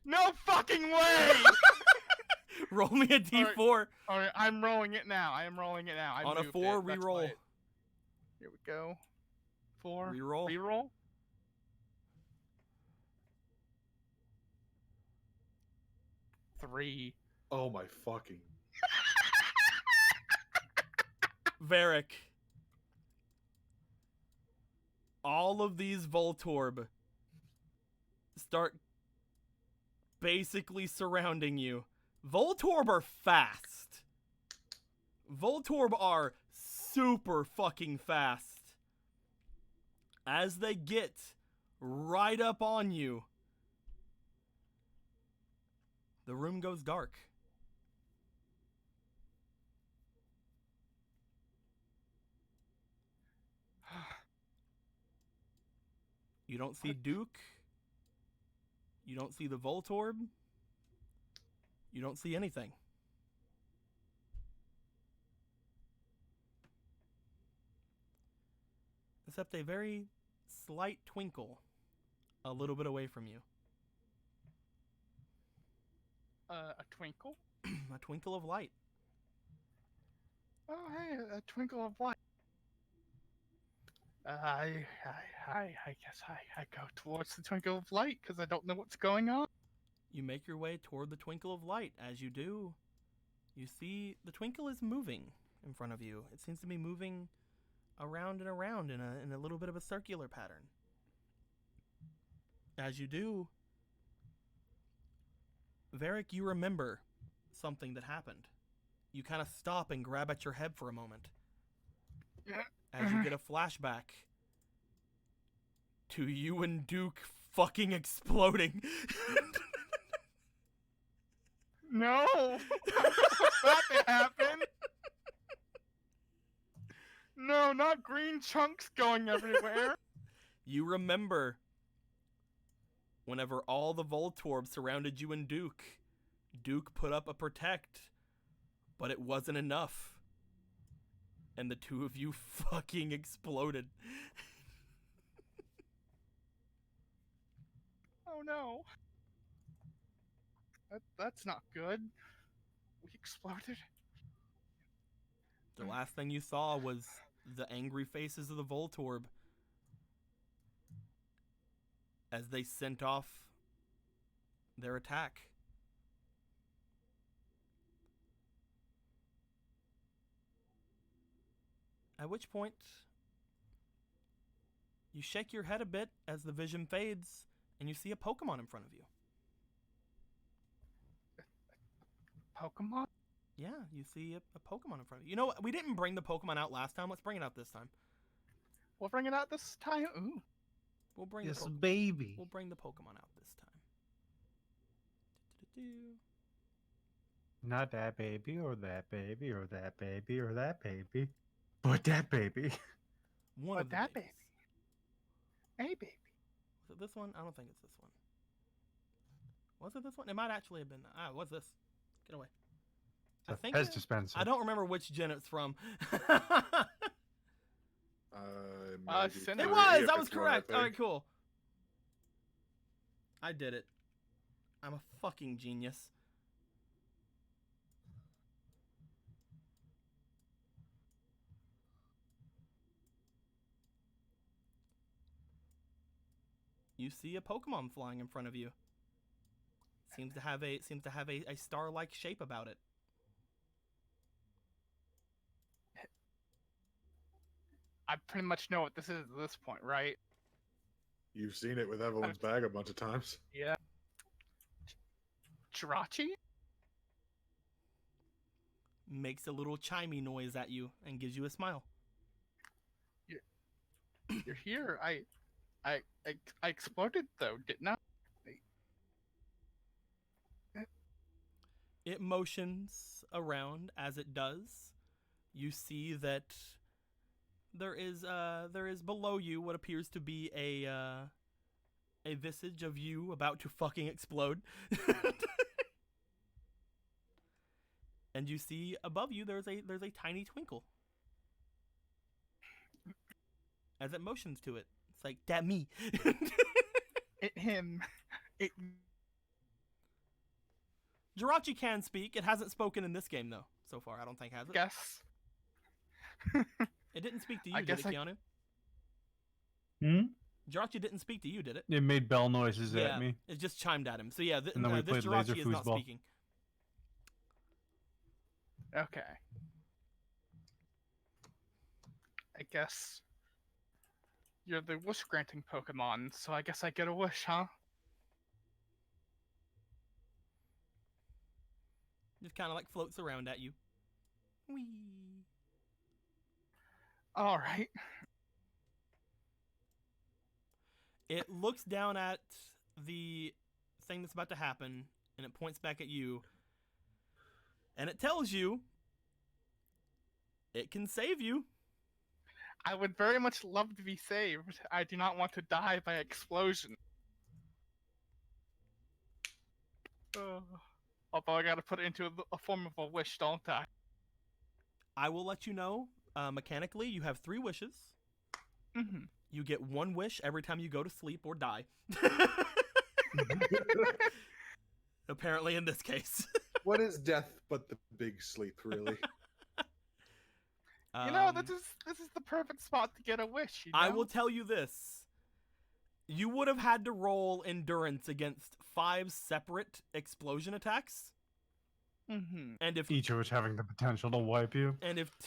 No fucking way! Roll me a D4. Alright, I'm rolling it now. I am rolling it now. I On a moved 4, it. That's re-roll. why Here we go. 4. Reroll. Reroll. 3. Oh my fucking. Varric. All of these Voltorb start basically surrounding you. Voltorb are fast. Voltorb are super fucking fast. As they get right up on you, the room goes dark. You don't see Duke. You don't see the Voltorb. You don't see anything. Except a very slight twinkle a little bit away from you. A twinkle? A twinkle of light. Oh, hey, a twinkle of light. I guess I go towards the twinkle of light because I don't know what's going on. You make your way toward the twinkle of light. As you do, you see the twinkle is moving in front of you. It seems to be moving around and around in a little bit of a circular pattern. As you do, Varric, you remember something that happened. You kind of stop and grab at your head for a moment. As you get a flashback to you and Duke fucking exploding. No! I don't want that to happen! No, not green chunks going everywhere! You remember whenever all the Voltorb surrounded you and Duke, Duke put up a protect, but it wasn't enough. And the two of you fucking exploded. Oh no. That's not good. We exploded. The last thing you saw was the angry faces of the Voltorb as they sent off their attack. At which point, you shake your head a bit as the vision fades, and you see a Pokemon in front of you. Pokemon? Yeah, you see a Pokemon in front of you. You know what? We didn't bring the Pokemon out last time. Let's bring it out this time. We'll bring it out this time. Ooh. We'll bring Yes, the baby. We'll bring the Pokemon out this time. Do-do-do-do. Not that baby, or that baby, or that baby, or that baby. But that baby. One But of the that babies. Hey, baby. Was it this one? I don't think it's this one. Was it this one? It might actually have been. What's this? Get away. I It's a think Pez dispenser. I don't remember which gen it's from. Maybe Cinnamon. It three was. if That was it's one, I correct. All right, think. cool. I did it. I'm a fucking genius. You see a Pokemon flying in front of you. Seems to have a star-like shape about it. I pretty much know what this is at this point, right? You've seen it with Evelyn's bag a bunch of times. Yeah. Jirachi? Makes a little chimey noise at you and gives you a smile. You're here. I exploded though, didn't I? It motions around as it does. You see that there is below you what appears to be a visage of you about to fucking explode. And you see above you there's a tiny twinkle. As it motions to it. It's like, that me. Him. Jirachi can speak. It hasn't spoken in this game though, so far. I don't think has it. Guess. It didn't speak to you, I did guess it, I- Keanu? Hmm? Jirachi didn't speak to you, did it? It made bell noises Yeah, at me. it just chimed at him. So yeah, And then we this played laser Jirachi is not foosball. speaking. Okay. I guess you're the wish granting Pokemon, so I guess I get a wish, huh? Just kind of like floats around at you. Whee. Alright. It looks down at the thing that's about to happen, and it points back at you, and it tells you it can save you. I would very much love to be saved. I do not want to die by explosion. Although I gotta put it into a form of a wish, don't I? I will let you know, mechanically, you have 3 wishes. Mm-hmm. You get 1 wish every time you go to sleep or die. Apparently in this case. What is death but the big sleep, really? You know, this is the perfect spot to get a wish. You know? I will tell you this. You would have had to roll endurance against 5 separate explosion attacks. Mm-hmm. And if Each of which having the potential to wipe you.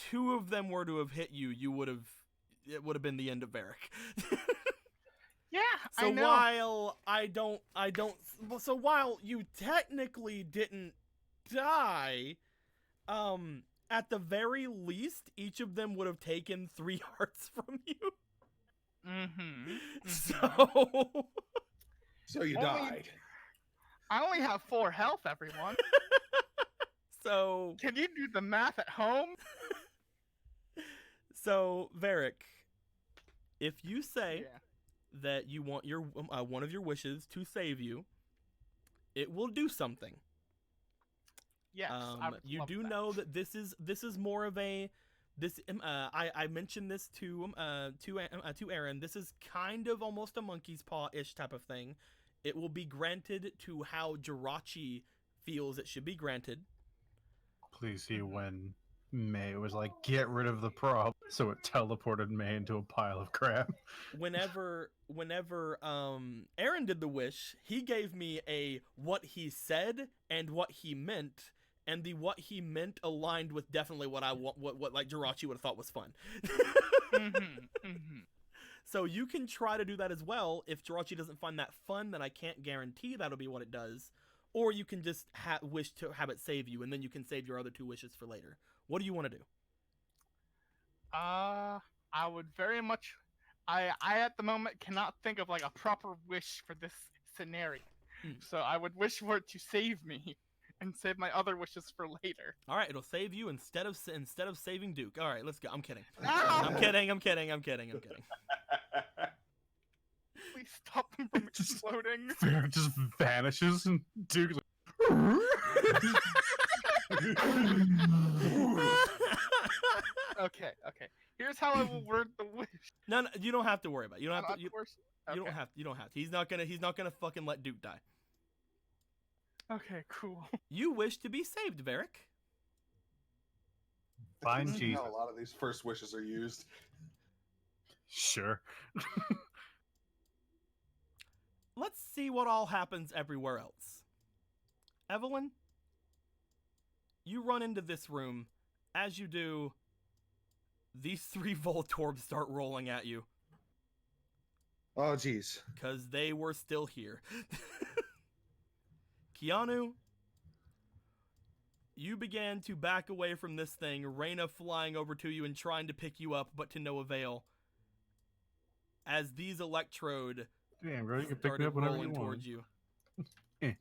2 of them were to have hit you, it would have been the end of Varric. Yeah, So I know. while you technically didn't die, at the very least, each of them would have taken 3 hearts from you. Mm-hmm. So So you Only- died. I only have 4 health, everyone. so Can you do the math at home? Varric, if you say Yeah. that you want your one of your wishes to save you, it will do something. Yes. I would You love do that. know that this is more of a I mentioned this to Aaron. This is kind of almost a monkey's paw-ish type of thing. It will be granted to how Jirachi feels it should be granted. Please see when May was like, get rid of the prop. So it teleported May into a pile of crap. Whenever Aaron did the wish, he gave me a what he said and what he meant, and the what he meant aligned with definitely what I want, what like Jirachi would have thought was fun. Mm-hmm. Mm-hmm. So you can try to do that as well. If Jirachi doesn't find that fun, then I can't guarantee that'll be what it does. Or you can just wish to have it save you, and then you can save your other 2 wishes for later. What do you want to do? I would very much. I at the moment cannot think of like a proper wish for this scenario. So I would wish for it to save me, and save my other wishes for later. All right, it'll save you instead of saving Duke. All right, let's go. I'm kidding. Ah! I'm kidding. stop them from Just- exploding. Varric just vanishes, and Duke's like, Okay. Here's how I will word the wish. No, you don't have to worry about it. You don't have to. Of course. You don't have. You don't have to. He's not gonna fucking let Duke die. Okay, cool. You wish to be saved, Varric. Find That's Jesus. how a lot of these first wishes are used. sure. Let's see what all happens everywhere else. Evelyn, you run into this room. As you do, these 3 Voltorbs start rolling at you Oh, jeez. because they were still here. Keanu, you began to back away from this thing, Reyna flying over to you and trying to pick you up, but to no avail. As these Electrode Damn, bro, you can pick me started up whenever you rolling want. towards you. Eh.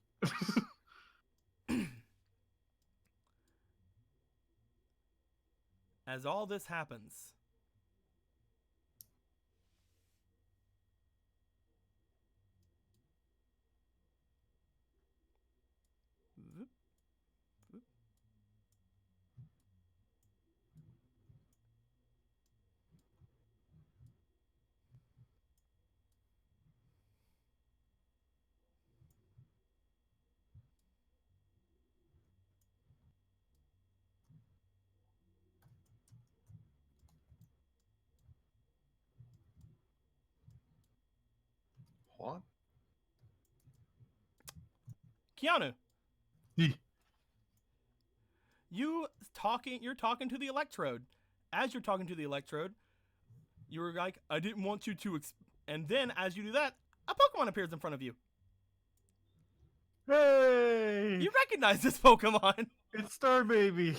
As all this happens, Zoop, zoop. What? Keanu, Eh. you're talking to the Electrode. As you're talking to the Electrode, you were like, I didn't want you to and then as you do that, a Pokemon appears in front of you. Hey! You recognize this Pokemon. It's Star Baby!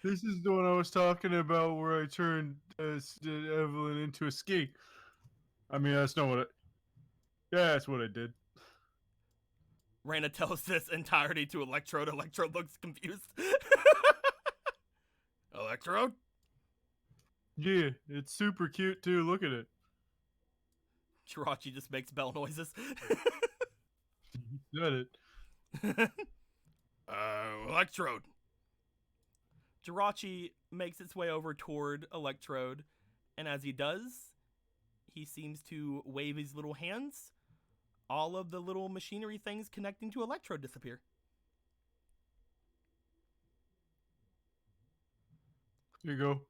This is the one I was talking about where I turned Evelyn into a skink. I mean, that's not what Yeah, that's what I did. Reyna tells this entirety to Electrode. Electrode looks confused. Electrode? Yeah, it's super cute too. Look at it. Jirachi just makes bell noises. Got it. Electrode. Jirachi makes its way over toward Electrode, and as he does, he seems to wave his little hands. All of the little machinery things connecting to Electrode disappear. Here you go.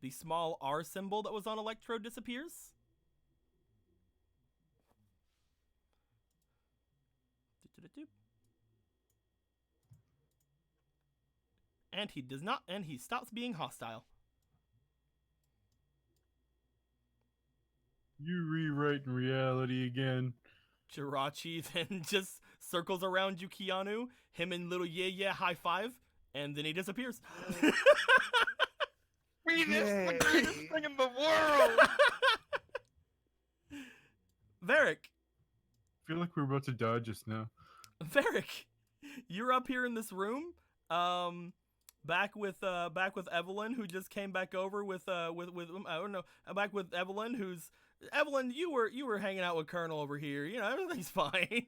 The small R symbol that was on Electrode disappears. And he stops being hostile. You rewriting reality again. Jirachi then just circles around you, Keanu. Him and little yeah high five, and then he disappears. We missed the Yay. greatest thing in the world. Varric, I feel like we were about to die just now. Varric, you're up here in this room. Back with Evelyn, who just came back over with I don't know, back with Evelyn, who's Evelyn. You were hanging out with Colonel over here. You know, everything's fine.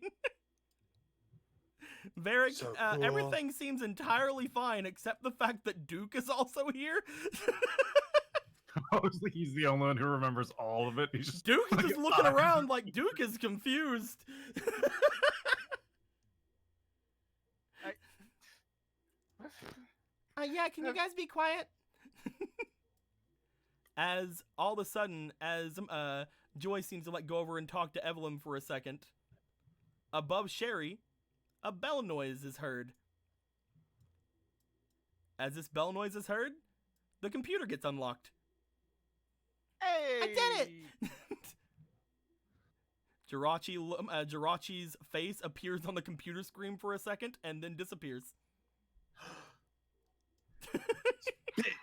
Varric, So cool. everything seems entirely fine except the fact that Duke is also here. Obviously, he's the only one who remembers all of it. He's just Duke is like, just looking around like Duke is confused. Yeah, can you guys be quiet? As all of a sudden, as Joy seems to go over and talk to Evelyn for a second, above Sherry, a bell noise is heard. As this bell noise is heard, the computer gets unlocked. Hey! I did it! Jirachi's face appears on the computer screen for a second and then disappears.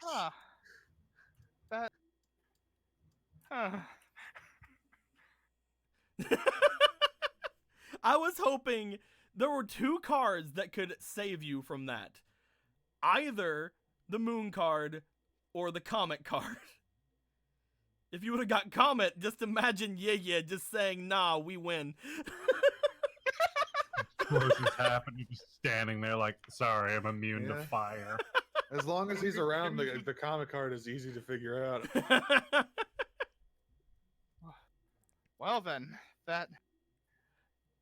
Huh. That. Huh. I was hoping there were 2 cards that could save you from that. Either the moon card or the comet card. If you would have got Comet, just imagine yeah just saying, nah, we win. Explosions happen. You're just standing there like, sorry, I'm immune to Yeah. fire. As long as he's around, the comic card is easy to figure out. Well then, that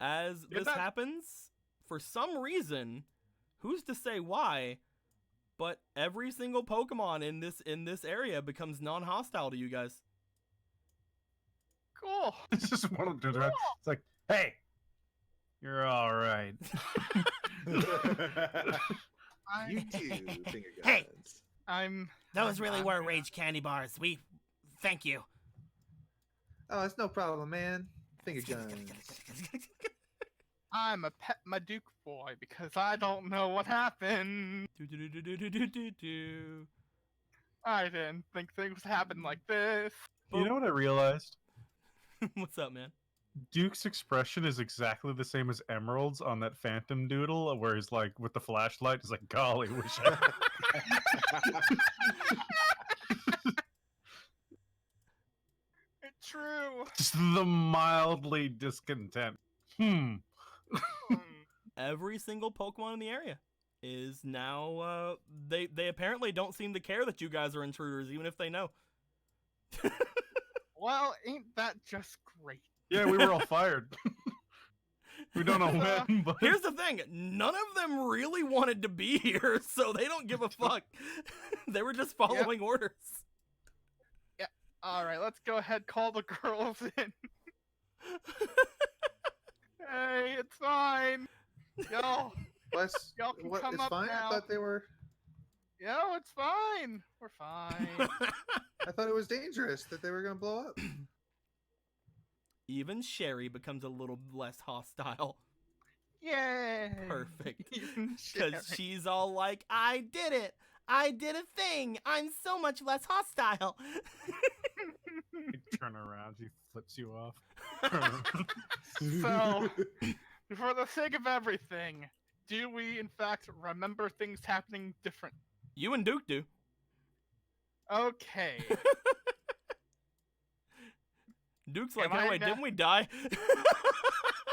As Yeah, this that- happens, for some reason, who's to say why, but every single Pokemon in this area becomes non-hostile to you guys. cool. It's just one of them. It's like, hey, you're all right. You I, too, finger guns. Hey! I'm. Those I'm- really I'm were gonna- Rage Candy Bars. We thank you. Oh, it's no problem, man. Finger guns. I'm a pet Maduke boy because I don't know what happened. Do-do-do-do-do-do-do-do. I didn't think things happened like this. You know what I realized? What's up, man? Duke's expression is exactly the same as Emerald's on that Phantom Doodle, where he's like, with the flashlight, he's like, golly, wish I. It's true. Just the mildly discontent. Hmm. Every single Pokemon in the area is now they apparently don't seem to care that you guys are intruders, even if they know. Well, ain't that just great? Yeah, we were all fired. We don't know when, but Here's the thing, none of them really wanted to be here, so they don't give a fuck. They were just following orders. All right, let's go ahead. Call the girls in. Hey, it's fine. Y'all, Wes, Y'all can what, come it's up fine. now. I thought they were. yo, it's fine. We're fine. I thought it was dangerous that they were gonna blow up. Even Sherry becomes a little less hostile. Yay! Perfect. Even Because Sherry. she's all like, I did it. I did a thing. I'm so much less hostile. you turn around, she flips you off. So, for the sake of everything, do we in fact remember things happening different? You and Duke do. Okay. Duke's like, Am oh I wait, da- didn't we die?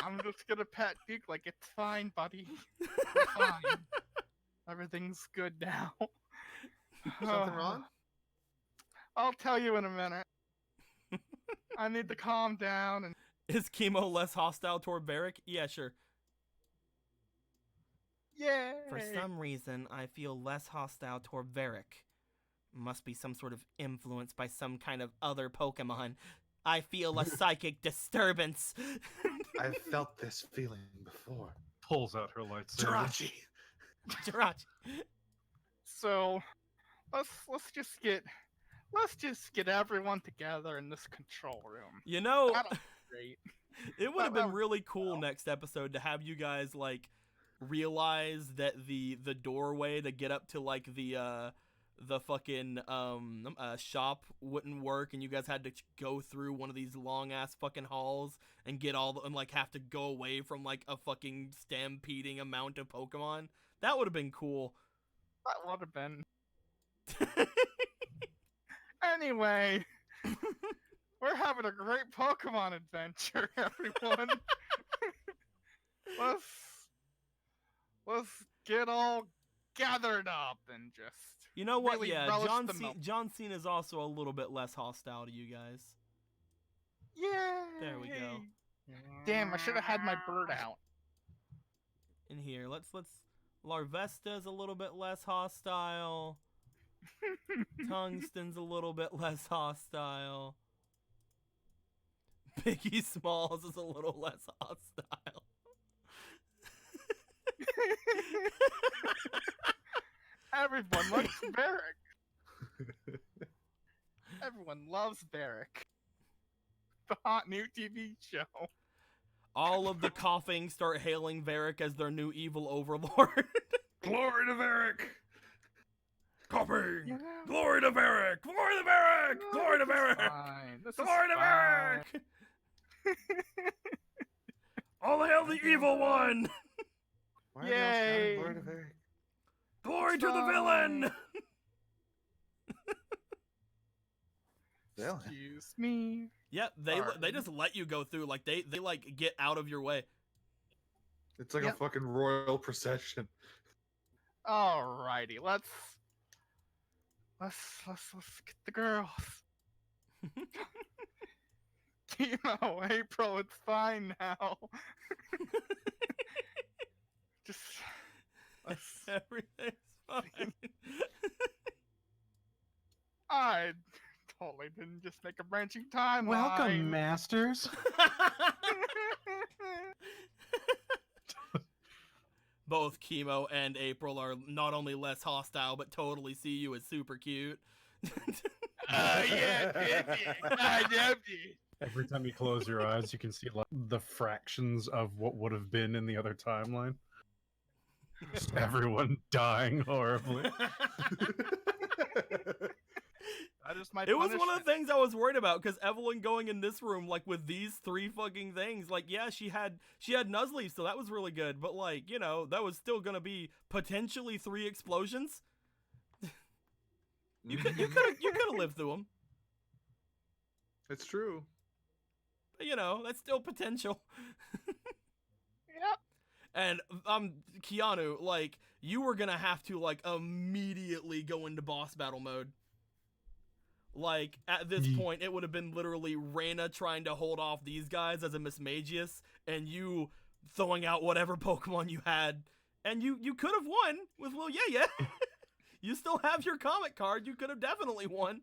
I'm just gonna pat Duke like it's fine, buddy. We're fine. Everything's good now. Something wrong? I'll tell you in a minute. I need to calm down and Is Chemo less hostile toward Varric? Yeah, sure. yay! For some reason, I feel less hostile toward Varric. Must be some sort of influence by some kind of other Pokemon. I feel a psychic disturbance. I've felt this feeling before. Pulls out her lightsaber. Jirachi. Jirachi. So let's just get everyone together in this control room. You know, That'll be great. it would have that been would really be cool well. next episode to have you guys like realize that the doorway to get up to like the fucking shop wouldn't work, and you guys had to go through one of these long ass fucking halls and get all the, and like have to go away from like a fucking stampeding amount of Pokemon. That would have been cool. That would have been. Anyway, we're having a great Pokemon adventure, everyone. let's get all gathered up and just. You know what? Really Yeah, relish John the moment. John Cena is also a little bit less hostile to you guys. Yay! There we go. Damn, I should have had my bird out. In here, let's Larvesta's a little bit less hostile. Tungsten's a little bit less hostile. Biggie Smalls is a little less hostile. Everyone likes Varric. Everyone loves Varric. The hot new TV show. All of the coughing start hailing Varric as their new evil overlord. Glory to Varric! Coughing! Yeah. Glory to Varric! Glory to Varric! Glory to This is Varric! fine. This is Glory to fine. Varric! All hail the evil one! Why are they all shouting Yay. Glory to Varric? Glory to the Fine. villain! Well. Excuse me. Yep, they Alright. just let you go through. Like they like get out of your way. It's like Yep. a fucking royal procession. Alrighty, let's get the girls. Chemo, April, it's fine now. Just let's. Everything's fine. I totally didn't just make a branching timeline. Welcome, masters. Both Chemo and April are not only less hostile, but totally see you as super cute. Yeah, I loved it. Every time you close your eyes, you can see like the fractions of what would have been in the other timeline. Just everyone dying horribly. That is my It was one of punishment. the things I was worried about, because Evelyn going in this room like with these 3 fucking things, like yeah, she had Nuzleaf, so that was really good, but like, you know, that was still gonna be potentially 3 explosions. You could have lived through them, It's true. but you know, that's still potential. Yep. And Keanu, like, you were gonna have to like immediately go into boss battle mode. Like, at this point, it would have been literally Reyna trying to hold off these guys as a Mismagius, and you throwing out whatever Pokemon you had, and you could have won with Lil Yeah. You still have your comic card, you could have definitely won,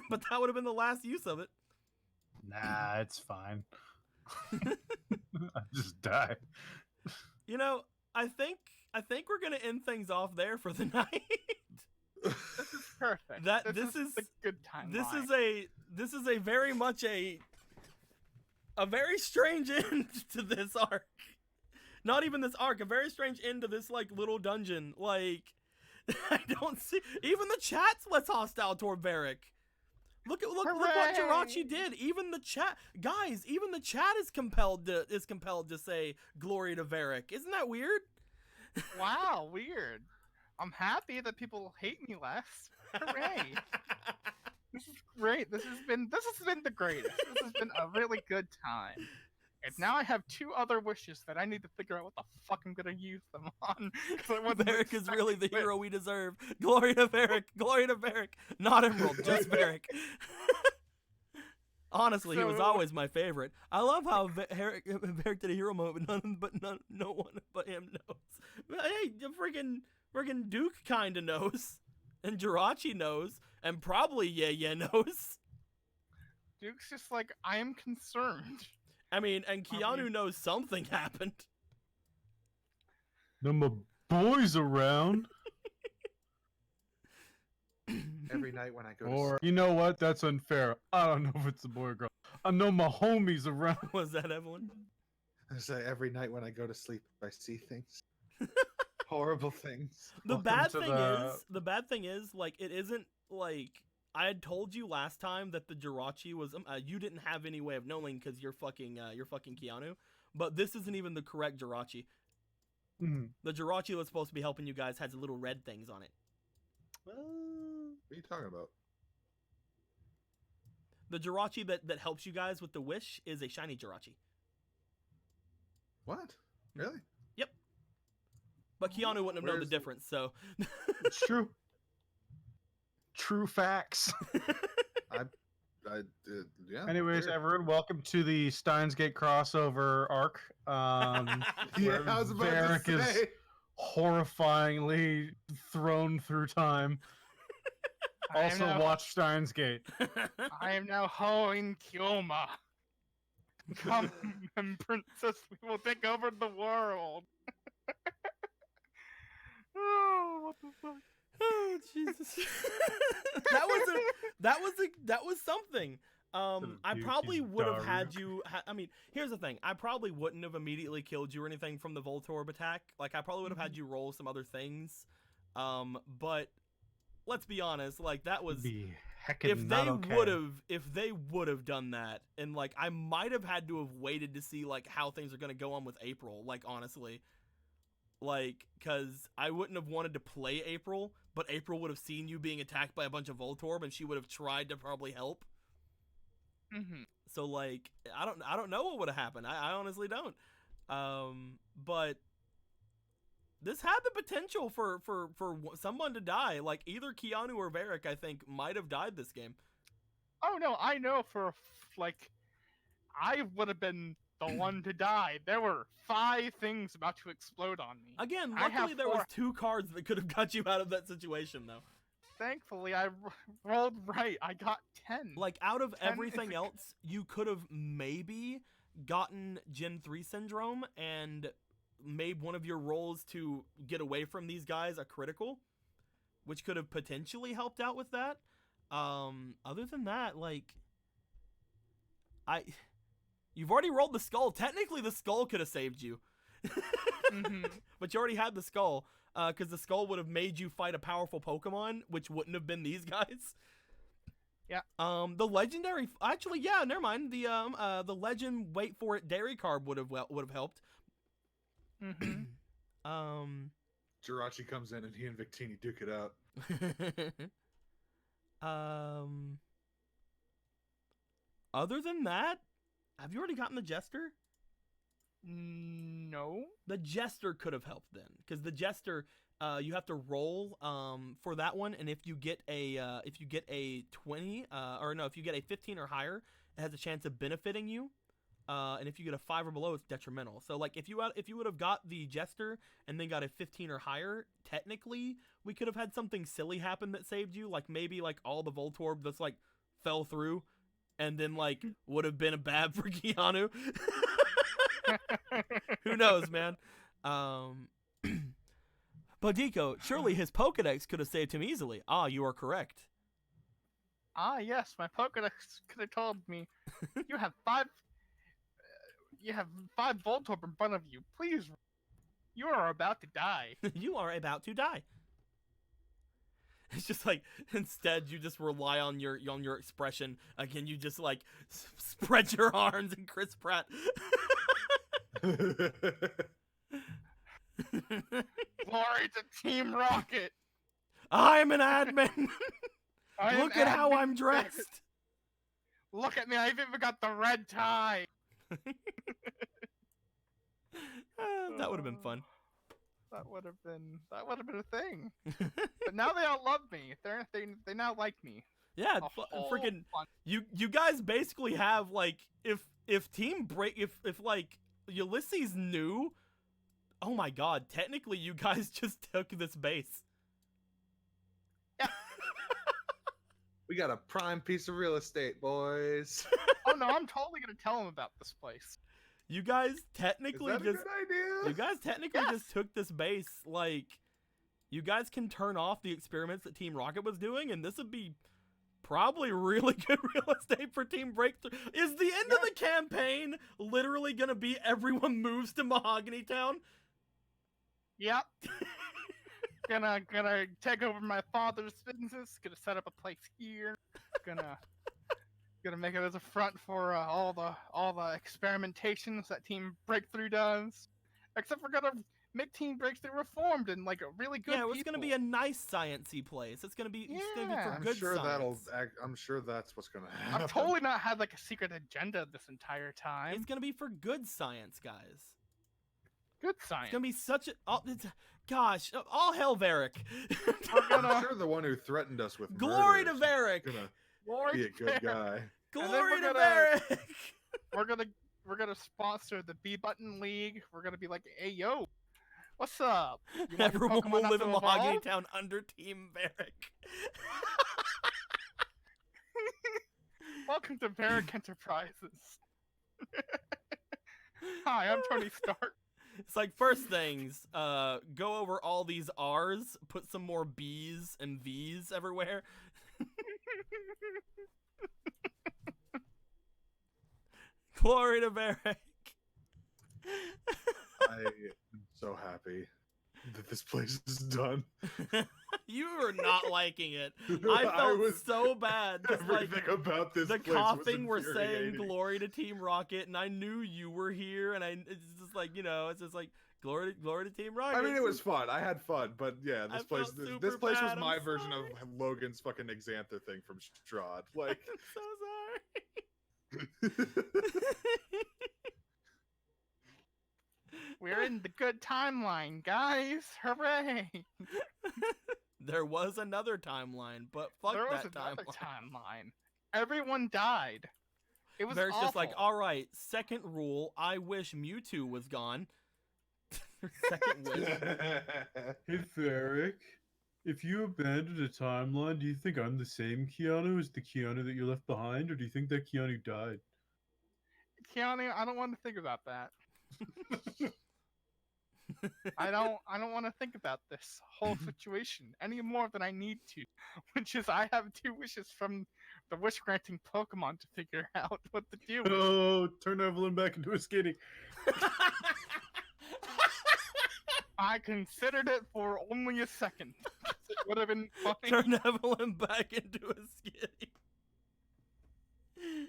but that would have been the last use of it. Nah, it's fine. I just die. You know, I think we're gonna end things off there for the night. This is perfect. This is a good time. This is a very much a very strange end to this arc. Not even this arc, a very strange end to this like little dungeon. Like, I don't see, even the chat's less hostile toward Varric. Look what Jirachi did. Even the chat, guys, even the chat is compelled to say glory to Varric. Isn't that weird? Wow, weird. I'm happy that people hate me less. Hooray! This is great. This has been the greatest. This has been a really good time. And now I have 2 other wishes that I need to figure out what the fuck I'm gonna use them on. 'Cause I wasn't Varric is really the expecting hero we deserve. Glory to Varric. Glory to Varric. Not Emerald, just Varric. Honestly, he was So- always my favorite. I love how Varric did a hero moment, no one but him knows. But hey, the friggin' Duke kinda knows. And Jirachi knows. And probably Yeah knows. Duke's just like, I am concerned. I mean, and Keanu knows something happened. No my boys around. Every night when I go to Or you know what? That's unfair. I don't know if it's a boy or girl. I know my homies around. Was that Evelyn? I say every night when I go to sleep, I see things, horrible things. The Welcome bad to thing is, like, it isn't like I had told you last time that the Jirachi was you didn't have any way of knowing because you're fucking Keanu, but this isn't even the correct Jirachi. Mhm. The Jirachi that's supposed to be helping you guys has little red things on it. What are you talking about? The Jirachi that helps you guys with the wish is a shiny Jirachi. What? Really? But Keanu wouldn't have known the Where's- difference, so It's true. True facts. Yeah. Anyways, weird. everyone, welcome to the Steins Gate crossover arc. Yeah, where I was about Varric to is say. horrifyingly thrown through time. I am Also, now- watch Steins Gate. I am now hoeing Kyoma. Come, and princess, we will take over the world. Oh, what the fuck? Oh Jesus! that was something. I Duke, probably you would have had Daruk. you. I mean, here's the thing. I probably wouldn't have immediately killed you or anything from the Voltorb attack. Like, I probably would have had you roll some other things. But let's be honest. Like, that was Be heckin' if they not okay. would have done that, and like I might have had to have waited to see like how things are gonna go on with April. Like, honestly. Like, because I wouldn't have wanted to play April, but April would have seen you being attacked by a bunch of Voltorb, and she would have tried to probably help. Mhm. So like I don't know what would have happened. I honestly don't. But this had the potential for someone to die. Like either Keanu or Varric, I think, might have died this game. Oh no, I know like I would have been the one to die. There were 5 things about to explode on me. Again, I have luckily there was 4. 2 cards that could have got you out of that situation, though. Thankfully, I rolled right. I got 10. Like out of 10 is everything a- else, you could have maybe gotten Gen 3 syndrome and made one of your rolls to get away from these guys a critical, which could have potentially helped out with that. Other than that, like you've already rolled the skull. Technically the skull could have saved you. Mhm. But you already had the skull, because the skull would have made you fight a powerful Pokemon, which wouldn't have been these guys. Yeah. The legendary, actually, yeah, never mind. The legend, wait for it, dairy carb would have helped. Mhm. Jirachi comes in and he and Victini duke it out. Other than that, have you already gotten the Jester? No. The Jester could have helped then, because the Jester, you have to roll for that one, and if you get a 20, or no, if you get a 15 or higher, it has a chance of benefiting you. And if you get a 5 or below, it's detrimental. So like if you would have got the Jester and then got a 15 or higher, technically we could have had something silly happen that saved you, like maybe like all the Voltorb that's like fell through, and then like would have been a bad for Keanu. Who knows, man? But Deco, surely his Pokedex could have saved him easily. Ah, you are correct. Ah, yes, my Pokedex could have told me you have 5. You have 5 Voltorb in front of you. Please, you are about to die. You are about to die. It's just like instead you just rely on your expression. Again, you just like spread your arms and Chris Pratt. Glory to Team Rocket. I'm an admin. I am Look at how admin I'm dressed. Look at me. I've even got the red tie. That would have been fun. That would have been a thing. But now they all love me. They now like me. Yeah, A whole freaking bunch. you guys basically have like if Team Break if like Ulysses knew, oh my god, technically you guys just took this base. We got a prime piece of real estate, boys. Oh no, I'm totally gonna tell them about this place. You guys Is technically that a just good idea? you guys technically Yes. just took this base. Like you guys can turn off the experiments that Team Rocket was doing, and this would be probably really good real estate for Team Breakthrough. Is the end of the campaign literally gonna be everyone moves to Mahogany Town? Yep. gonna take over my father's business. Gonna set up a place here. Gonna make it as a front for all the experimentations that Team Breakthrough does. Except we're gonna make Team Breakthrough reformed and like a really good. Yeah, it's gonna be a nice sciencey place. It's gonna be Yeah. for I'm good sure science. I'm sure that's what's gonna happen. I've totally not had like a secret agenda this entire time. It's gonna be for good science, guys. Good It's science. gonna be such a gosh, all hell Varric. I'm sure the one who threatened us with Glory murder to is Varric. gonna Glory be a good to- guy. then Glory we're to gonna- Varric. We're gonna sponsor the B Button League. We're gonna be like, hey yo, what's up? You want your Everyone Pokemon will not live to in Mahogany evolve? Town under Team Varric. Welcome to Varric Enterprises. Hi, I'm Tony Stark. It's like first things, go over all these R's, put some more B's and V's everywhere. Glory to Varric. I am so happy that this place is done. You were not liking it. I felt so bad. 'cause, like, Everything about this the place coughing were was saying infuriating. glory to Team Rocket, and I knew you were here, and it's just like, it's just like glory to Team Rocket. I mean, it was fun. I had fun, but yeah, I this place, felt this super place was bad, my I'm version sorry. of Logan's fucking Xanther thing from Strahd. Like, I'm so sorry. We're in the good timeline, guys! Hooray! There was another timeline, but fuck There was that another timeline. timeline. Everyone died. It was There's awful. just like, all right, second rule, I wish Mewtwo was gone. Second wish. Hey, Ferric. If you abandoned a timeline, do you think I'm the same Keanu as the Keanu that you left behind, or do you think that Keanu died? Keanu, I don't want to think about that. I don't want to think about this whole situation any more than I need to, which is I have 2 wishes from the wish granting Pokemon to figure out what to do with. Oh, turn Evelyn back into a skinny. I considered it for only a second. It would have been funny. Turn Evelyn back into a skinny.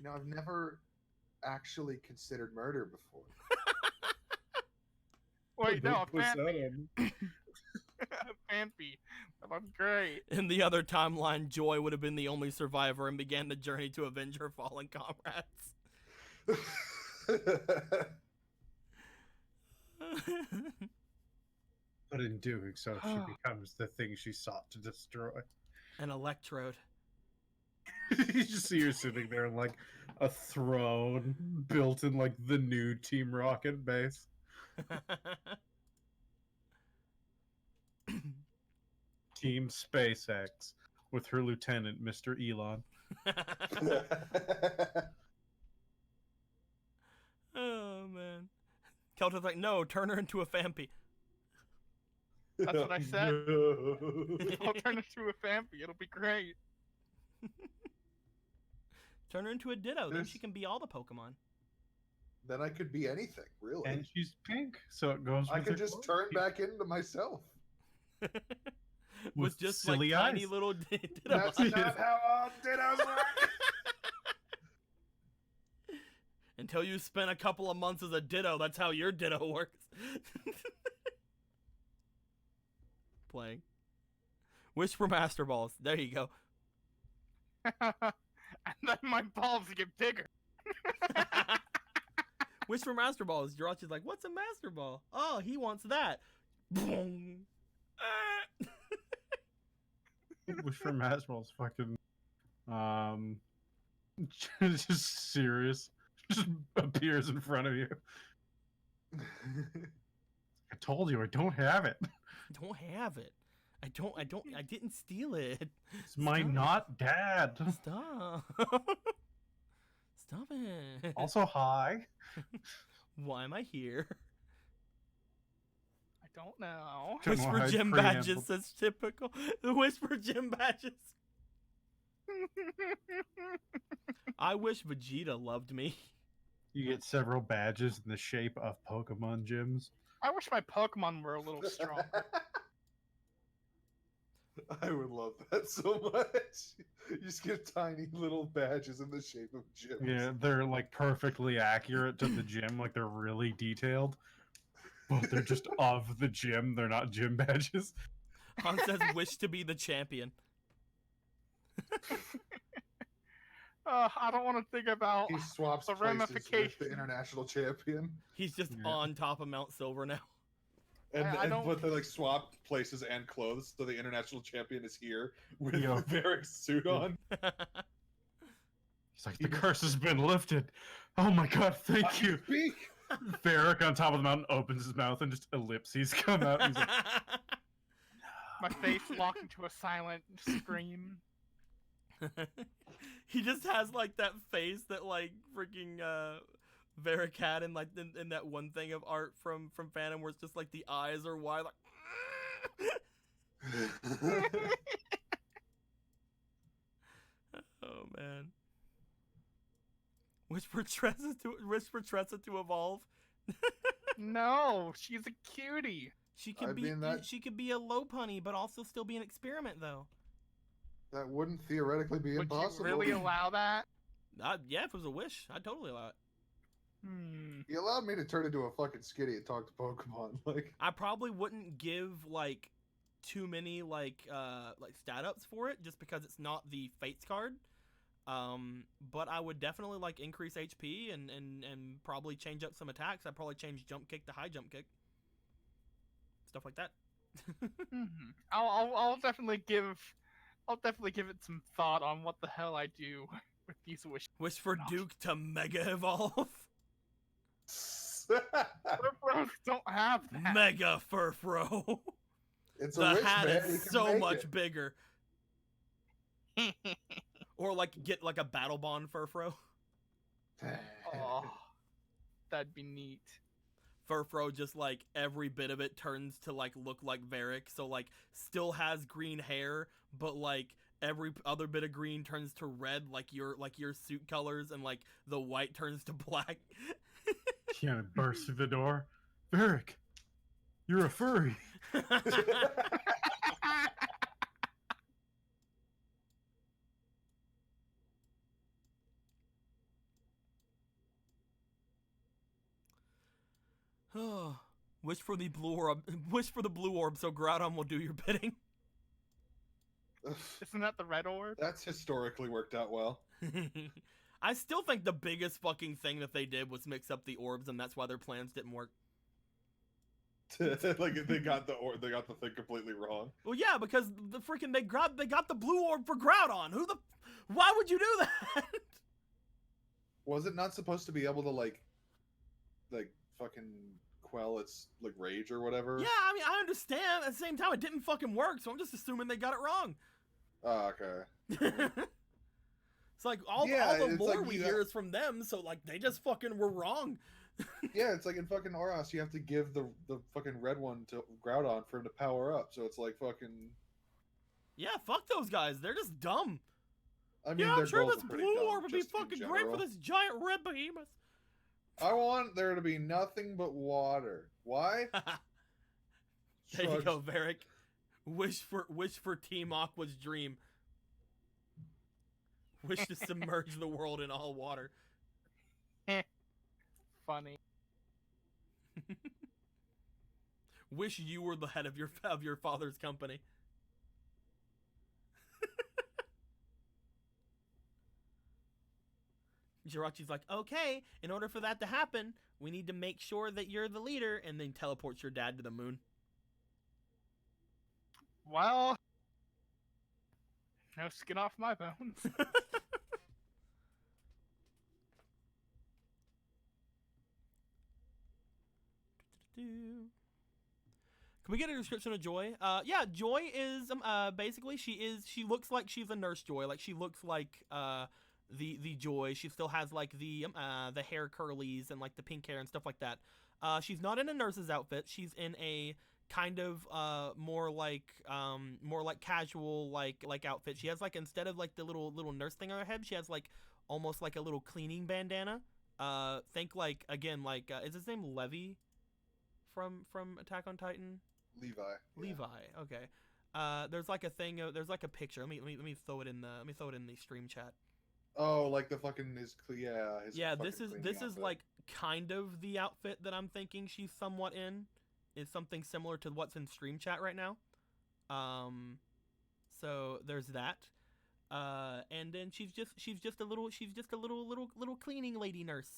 No, I've never actually considered murder before. Wait, no, a Don't push that Phanpy. on me. A Phanpy. That was great. In the other timeline, Joy would have been the only survivor and began the journey to avenge her fallen comrades. But in doing so, she becomes the thing she sought to destroy. An electrode. You just see her sitting there in like a throne built in like the new Team Rocket base. Team SpaceX with her lieutenant, Mr. Elon. Oh man. Kelto's like, no, turn her into a Phanpy. That's what I said. No. I'll turn it to a Phanpy. It'll be great. Turn her into a Ditto, then There's- she can be all the Pokemon. Then I could be anything, really. And she's pink, so it goes. I with could her just clothes. turn back into myself. With With just like silly tiny eyes. little Ditto That's eyes. not how Dittos work. Until you spend a couple of months as a Ditto, that's how your Ditto works. Playing. Wish for Master Balls. There you go. And then my balls get bigger. Wish for Master Balls. Jirachi's like, what's a Master Ball? Oh, he wants that. Boom. Ah. Wish for Maswell's fucking just serious. Just appears in front of you. I told you I don't have it. Don't have it. I didn't steal it. It's my Stop. not dad. Stop. Stop it. Also hi. Why am I here? I don't know. Don't know Whisper how I Gym preamble. Badges, that's typical. The Whisper Gym Badges. I wish Vegeta loved me. You get several badges in the shape of Pokemon gyms. I wish my Pokemon were a little stronger. I would love that so much. You just get tiny little badges in the shape of gyms. Yeah, they're like perfectly accurate to the gym, like they're really detailed. But they're just of the gym, they're not gym badges. Han says, wish to be the champion. I don't want to think about. He swaps The places with ramifications. the international champion. He's just Yeah. on top of Mount Silver now. And, I don't- but they like swap places and clothes, so the international champion is here with Yeah. Varric's suit on. He's like, the curse has been lifted. Oh my god, thank you. Speak. Varric on top of the mountain opens his mouth and just ellipses come out. And he's like, My face locked into a silent scream. He just has like that face that like freaking Varric had in like in that one thing of art from Phantom where it's just like the eyes are wide like oh man. Whisper Tressa to evolve. No, she's a cutie. She could I be mean, that- she could be a Lopunny, but also still be an experiment though. That wouldn't theoretically be Would impossible. you really allow that? Yeah, if it was a wish, I'd totally allow it. He allowed me to turn into a fucking skitty and talk to Pokemon. Like, I probably wouldn't give like too many like stat ups for it just because it's not the Fates card. But I would definitely like increase HP and probably change up some attacks. I'd probably change jump kick to high jump kick. Stuff like that. I'll definitely give it some thought on what the hell I do with these wishes. Wish for Duke to mega evolve. Furfros don't have that. Mega Furfro. It's a The wish, hat man. He is can so make much it. bigger. Or like get like a battle bond Furfro. Oh, that'd be neat. Furfro just like every bit of it turns to like look like Varric, so like still has green hair, but like every other bit of green turns to red, like your suit colors, and like the white turns to black. Kiana bursts through the door. Varric, you're a furry. Wish for the blue orb. Wish for the blue orb, so Groudon will do your bidding. Isn't that the red orb? That's historically worked out well. I still think the biggest fucking thing that they did was mix up the orbs, and that's why their plans didn't work. Like they got the thing completely wrong. Well, yeah, because the freaking they got the blue orb for Groudon. Why would you do that? Was it not supposed to be able to like fucking quell its like rage or whatever? Yeah, I mean I understand. At the same time, it didn't fucking work, so I'm just assuming they got it wrong. Oh, okay. It's like all the it's lore like we you hear is from them, so like they just fucking were wrong. Yeah, it's like in fucking Oros, you have to give the fucking red one to Groudon for him to power up. So it's like fucking. Yeah, fuck those guys. They're just dumb. I mean, Yeah, I'm their sure goals this are pretty blue dumb, orb would be just in fucking great for general. this giant red behemoth. I want there to be nothing but water. Why? There you Shrugs. go, Varric. Wish for Team Aqua's dream. Wish to submerge the world in all water. Funny. Wish you were the head of your father's company. Jirachi's like, okay, in order for that to happen, we need to make sure that you're the leader, and then teleports your dad to the moon. Well, no skin off my bones. Can we get a description of Joy? Yeah, Joy is basically she looks like she's a nurse Joy. Like she looks like the Joy. She still has like the hair curlies and like the pink hair and stuff like that. She's not in a nurse's outfit. She's in a kind of more like casual like outfit. She has like, instead of like the little nurse thing on her head, she has like almost like a little cleaning bandana. Think like, again, like is his name Levi from Attack on Titan? Levi. Yeah. Levi. Okay. There's like a thing. There's like a picture. Let me throw it in the stream chat. Oh, like the fucking his Yeah, fucking this is cleaning outfit. like kind of the outfit that I'm thinking she's somewhat in. Is something similar to what's in stream chat right now. So there's that. And then she's just a little cleaning lady nurse.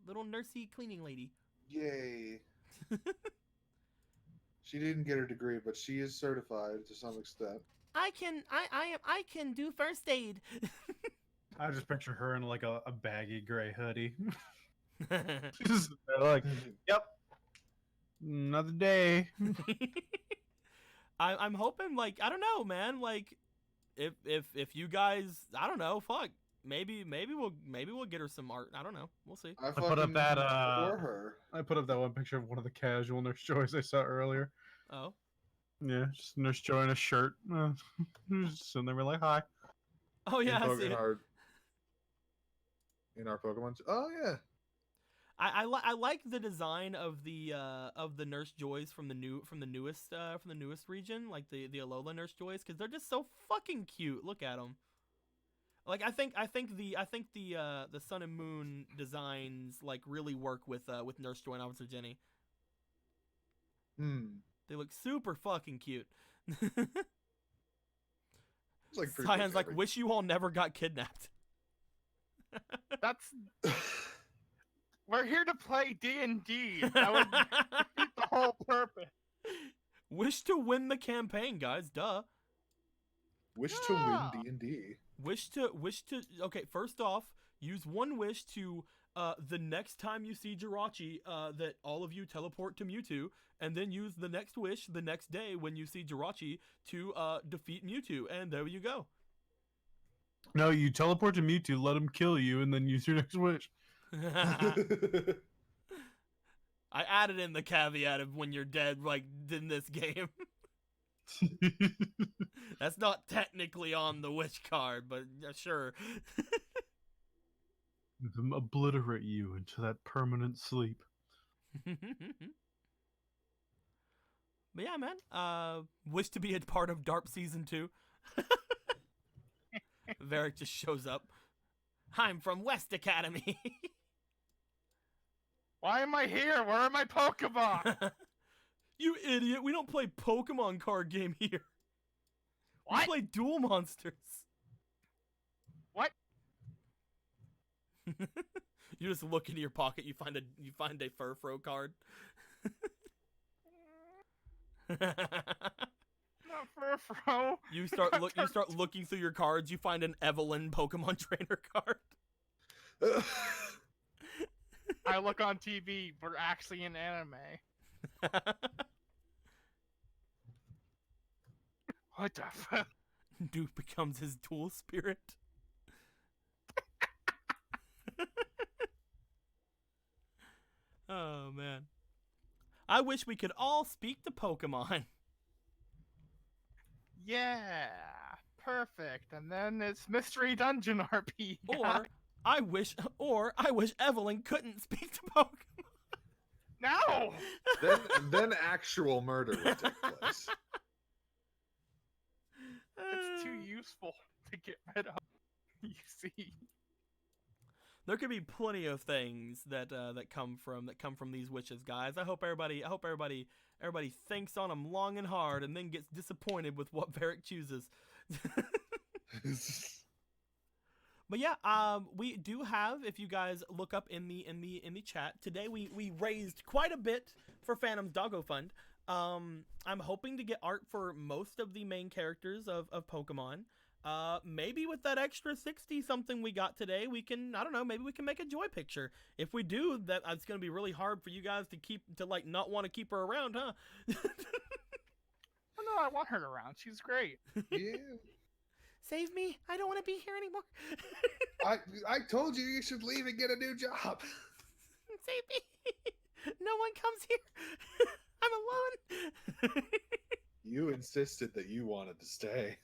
Little nursey cleaning lady. Yay. She didn't get her degree, but she is certified to some extent. I can do first aid. I just picture her in like a baggy gray hoodie. Just like, yep, another day. I'm hoping, like, I don't know, man, like if you guys, I don't know, fuck, maybe we'll get her some art. I don't know, we'll see. I put up fucking that, adore her. I put up that one picture of one of the casual Nurse Joys I saw earlier. Oh, Yeah, just Nurse Joy in a shirt. Just sitting there, we're like, hi. oh yeah, I see in it. our Pokemon. Oh yeah. I like the design of the Nurse Joys from the newest region, like the Alola Nurse Joys, because they're just so fucking cute. Look at them. Like I think the Sun and Moon designs like really work with Nurse Joy and Officer Jenny. They look super fucking cute. It's like pretty Cyan's much like, every- wish you all never got kidnapped. That's we're here to play D&D. That would defeat the whole purpose. Wish to win the campaign, guys. Duh. Wish to Yeah. win D&D. Wish to. Okay, first off, use one wish to. The next time you see Jirachi, that all of you teleport to Mewtwo, and then use the next wish the next day when you see Jirachi to defeat Mewtwo, and there you go. No, you teleport to Mewtwo, let him kill you, and then use your next wish. I added in the caveat of when you're dead, like in this game. That's not technically on the wish card, but sure. Them obliterate you into that permanent sleep. But yeah, man. Wish to be a part of DARP Season 2. Varric just shows up. I'm from West Academy. Why am I here? Where are my Pokemon? You idiot. We don't play Pokemon card game here. What? We play Duel Monsters. What? You just look into your pocket, you find a Furfro card. Not Furfro. You start looking through your cards, you find an Evelyn Pokemon Trainer card. I look on TV, we're actually in anime. What the fuck? Duke becomes his dual spirit. Oh man. I wish we could all speak to Pokemon. Yeah, perfect. And then it's Mystery Dungeon RP. Or I wish Evelyn couldn't speak to Pokemon. No! then actual murder would take place. It's too useful to get rid of. You see. There could be plenty of things that come from these wishes, guys. I hope everybody thinks on them long and hard, and then gets disappointed with what Varric chooses. But yeah, we do have. If you guys look up in the chat today, we raised quite a bit for Phantom's Doggo Fund. I'm hoping to get art for most of the main characters of Pokemon. Maybe with that extra 60 something we got today, we can, I don't know, maybe we can make a joy picture. If we do, it's going to be really hard for you guys to not want to keep her around, huh? Oh, no, I want her around. She's great. Yeah. Save me. I don't want to be here anymore. I told you should leave and get a new job. Save me. No one comes here. I'm alone. You insisted that you wanted to stay.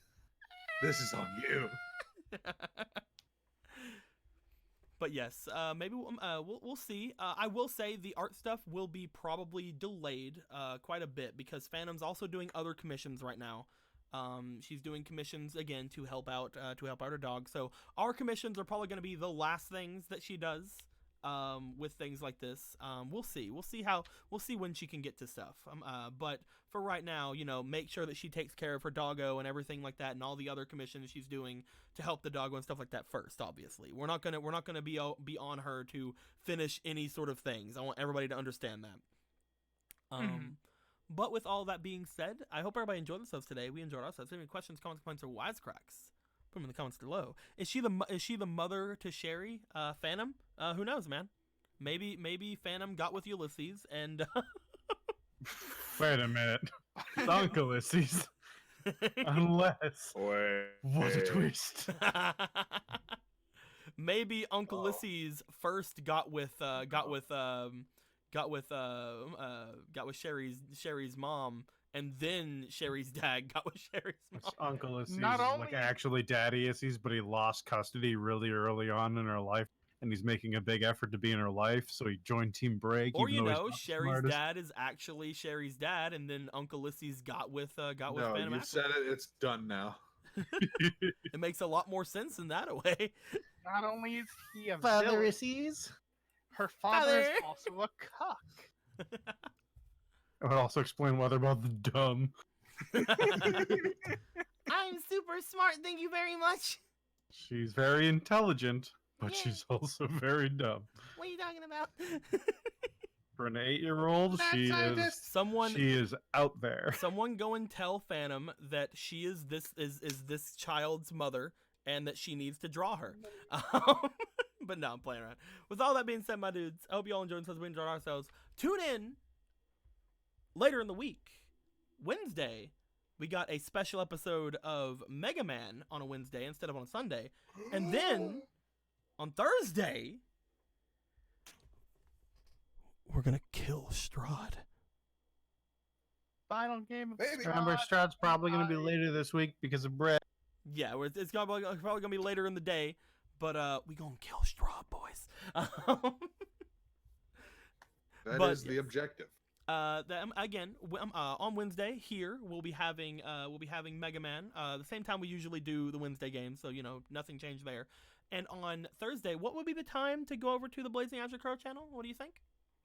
This is on you. But yes, maybe we'll see. I will say the art stuff will be probably delayed quite a bit because Phantom's also doing other commissions right now. She's doing commissions again to help out her dog. So our commissions are probably going to be the last things that she does with things like this. We'll see when she can get to stuff. But for right now, make sure that she takes care of her doggo and everything like that, and all the other commissions she's doing to help the doggo and stuff like that first. Obviously, we're not gonna be on her to finish any sort of things. I want everybody to understand that. But with all that being said, I hope everybody enjoyed themselves today. We enjoyed ourselves. If you have any questions, comments, complaints, or wisecracks, put them in the comments below. Is she the mother to Sherry, Phantom? Who knows, man? Maybe Phantom got with Ulysses and. Wait a minute. It's Uncle Ulysses. Unless. What a twist. Maybe Uncle Ulysses first got with Sherry's mom, and then Sherry's dad got with Sherry's mom. Uncle Ulysses Not is only- like actually Daddy Ulysses, but he lost custody really early on in her life, and he's making a big effort to be in her life, so he joined Team Break. Or even though he's not the Sherry's smartest. dad is actually Sherry's dad, and then Uncle Ulysses got with No, Phantom you Apple. said it. It's done now. It makes a lot more sense in that way. Not only is he a Father villain, Ulysses. her father is Father. also a cuck. It would also explain why they're both dumb. I'm super smart, thank you very much. She's very intelligent, but Yeah. she's also very dumb. What are you talking about? For an 8-year-old, Mad she scientist. she is out there. Someone go and tell Phantom that she is this child's mother and that she needs to draw her. But no, I'm playing around. With all that being said, my dudes, I hope you all enjoyed this as we enjoyed ourselves. Tune in later in the week. Wednesday, we got a special episode of Mega Man on a Wednesday instead of on a Sunday. And then on Thursday, we're going to kill Strahd. Final game of Baby. Remember, Strahd. Strahd's probably going to be later this week because of Brett. Yeah, it's probably going to be later in the day, but we going to kill Strahd, boys. That But is the yes. objective. On Wednesday here we'll be having Mega Man the same time we usually do the Wednesday games, so nothing changed there. And on Thursday, what would be the time to go over to the Blazing Azure Crow channel? What do you think?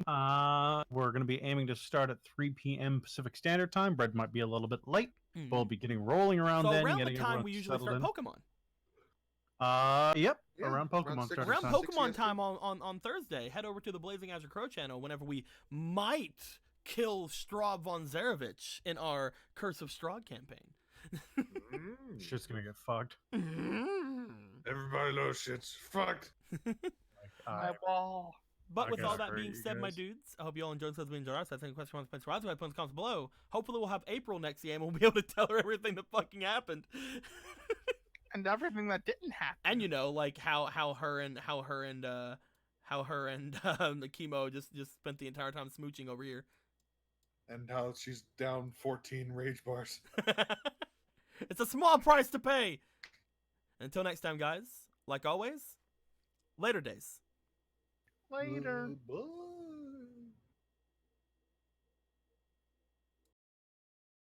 We're going to be aiming to start at 3 p.m. Pacific Standard Time. Brett might be a little bit late. We'll be getting rolling around So then. around getting the time everyone we usually settled start in. Pokemon. Yep, Yeah, around Pokemon six- start Around time. Pokemon. Pokemon Yes, time on Thursday, head over to the Blazing Azure Crow channel whenever we might kill Strahd von Zarevich in our Curse of Strahd campaign. Shit's going to get fucked. Everybody knows shit's fucked. My wall. But with guess all that for being you said, my guys. dudes, I hope you all enjoyed this as we enjoyed ours. Any questions, comments, comments, comments below. Hopefully we'll have April next game and we'll be able to tell her everything that fucking happened. And everything that didn't happen. And like how her and the chemo just spent the entire time smooching over here. And how she's down 14 rage bars. It's a small price to pay. Until next time, guys, like always, later days. Later. Bye.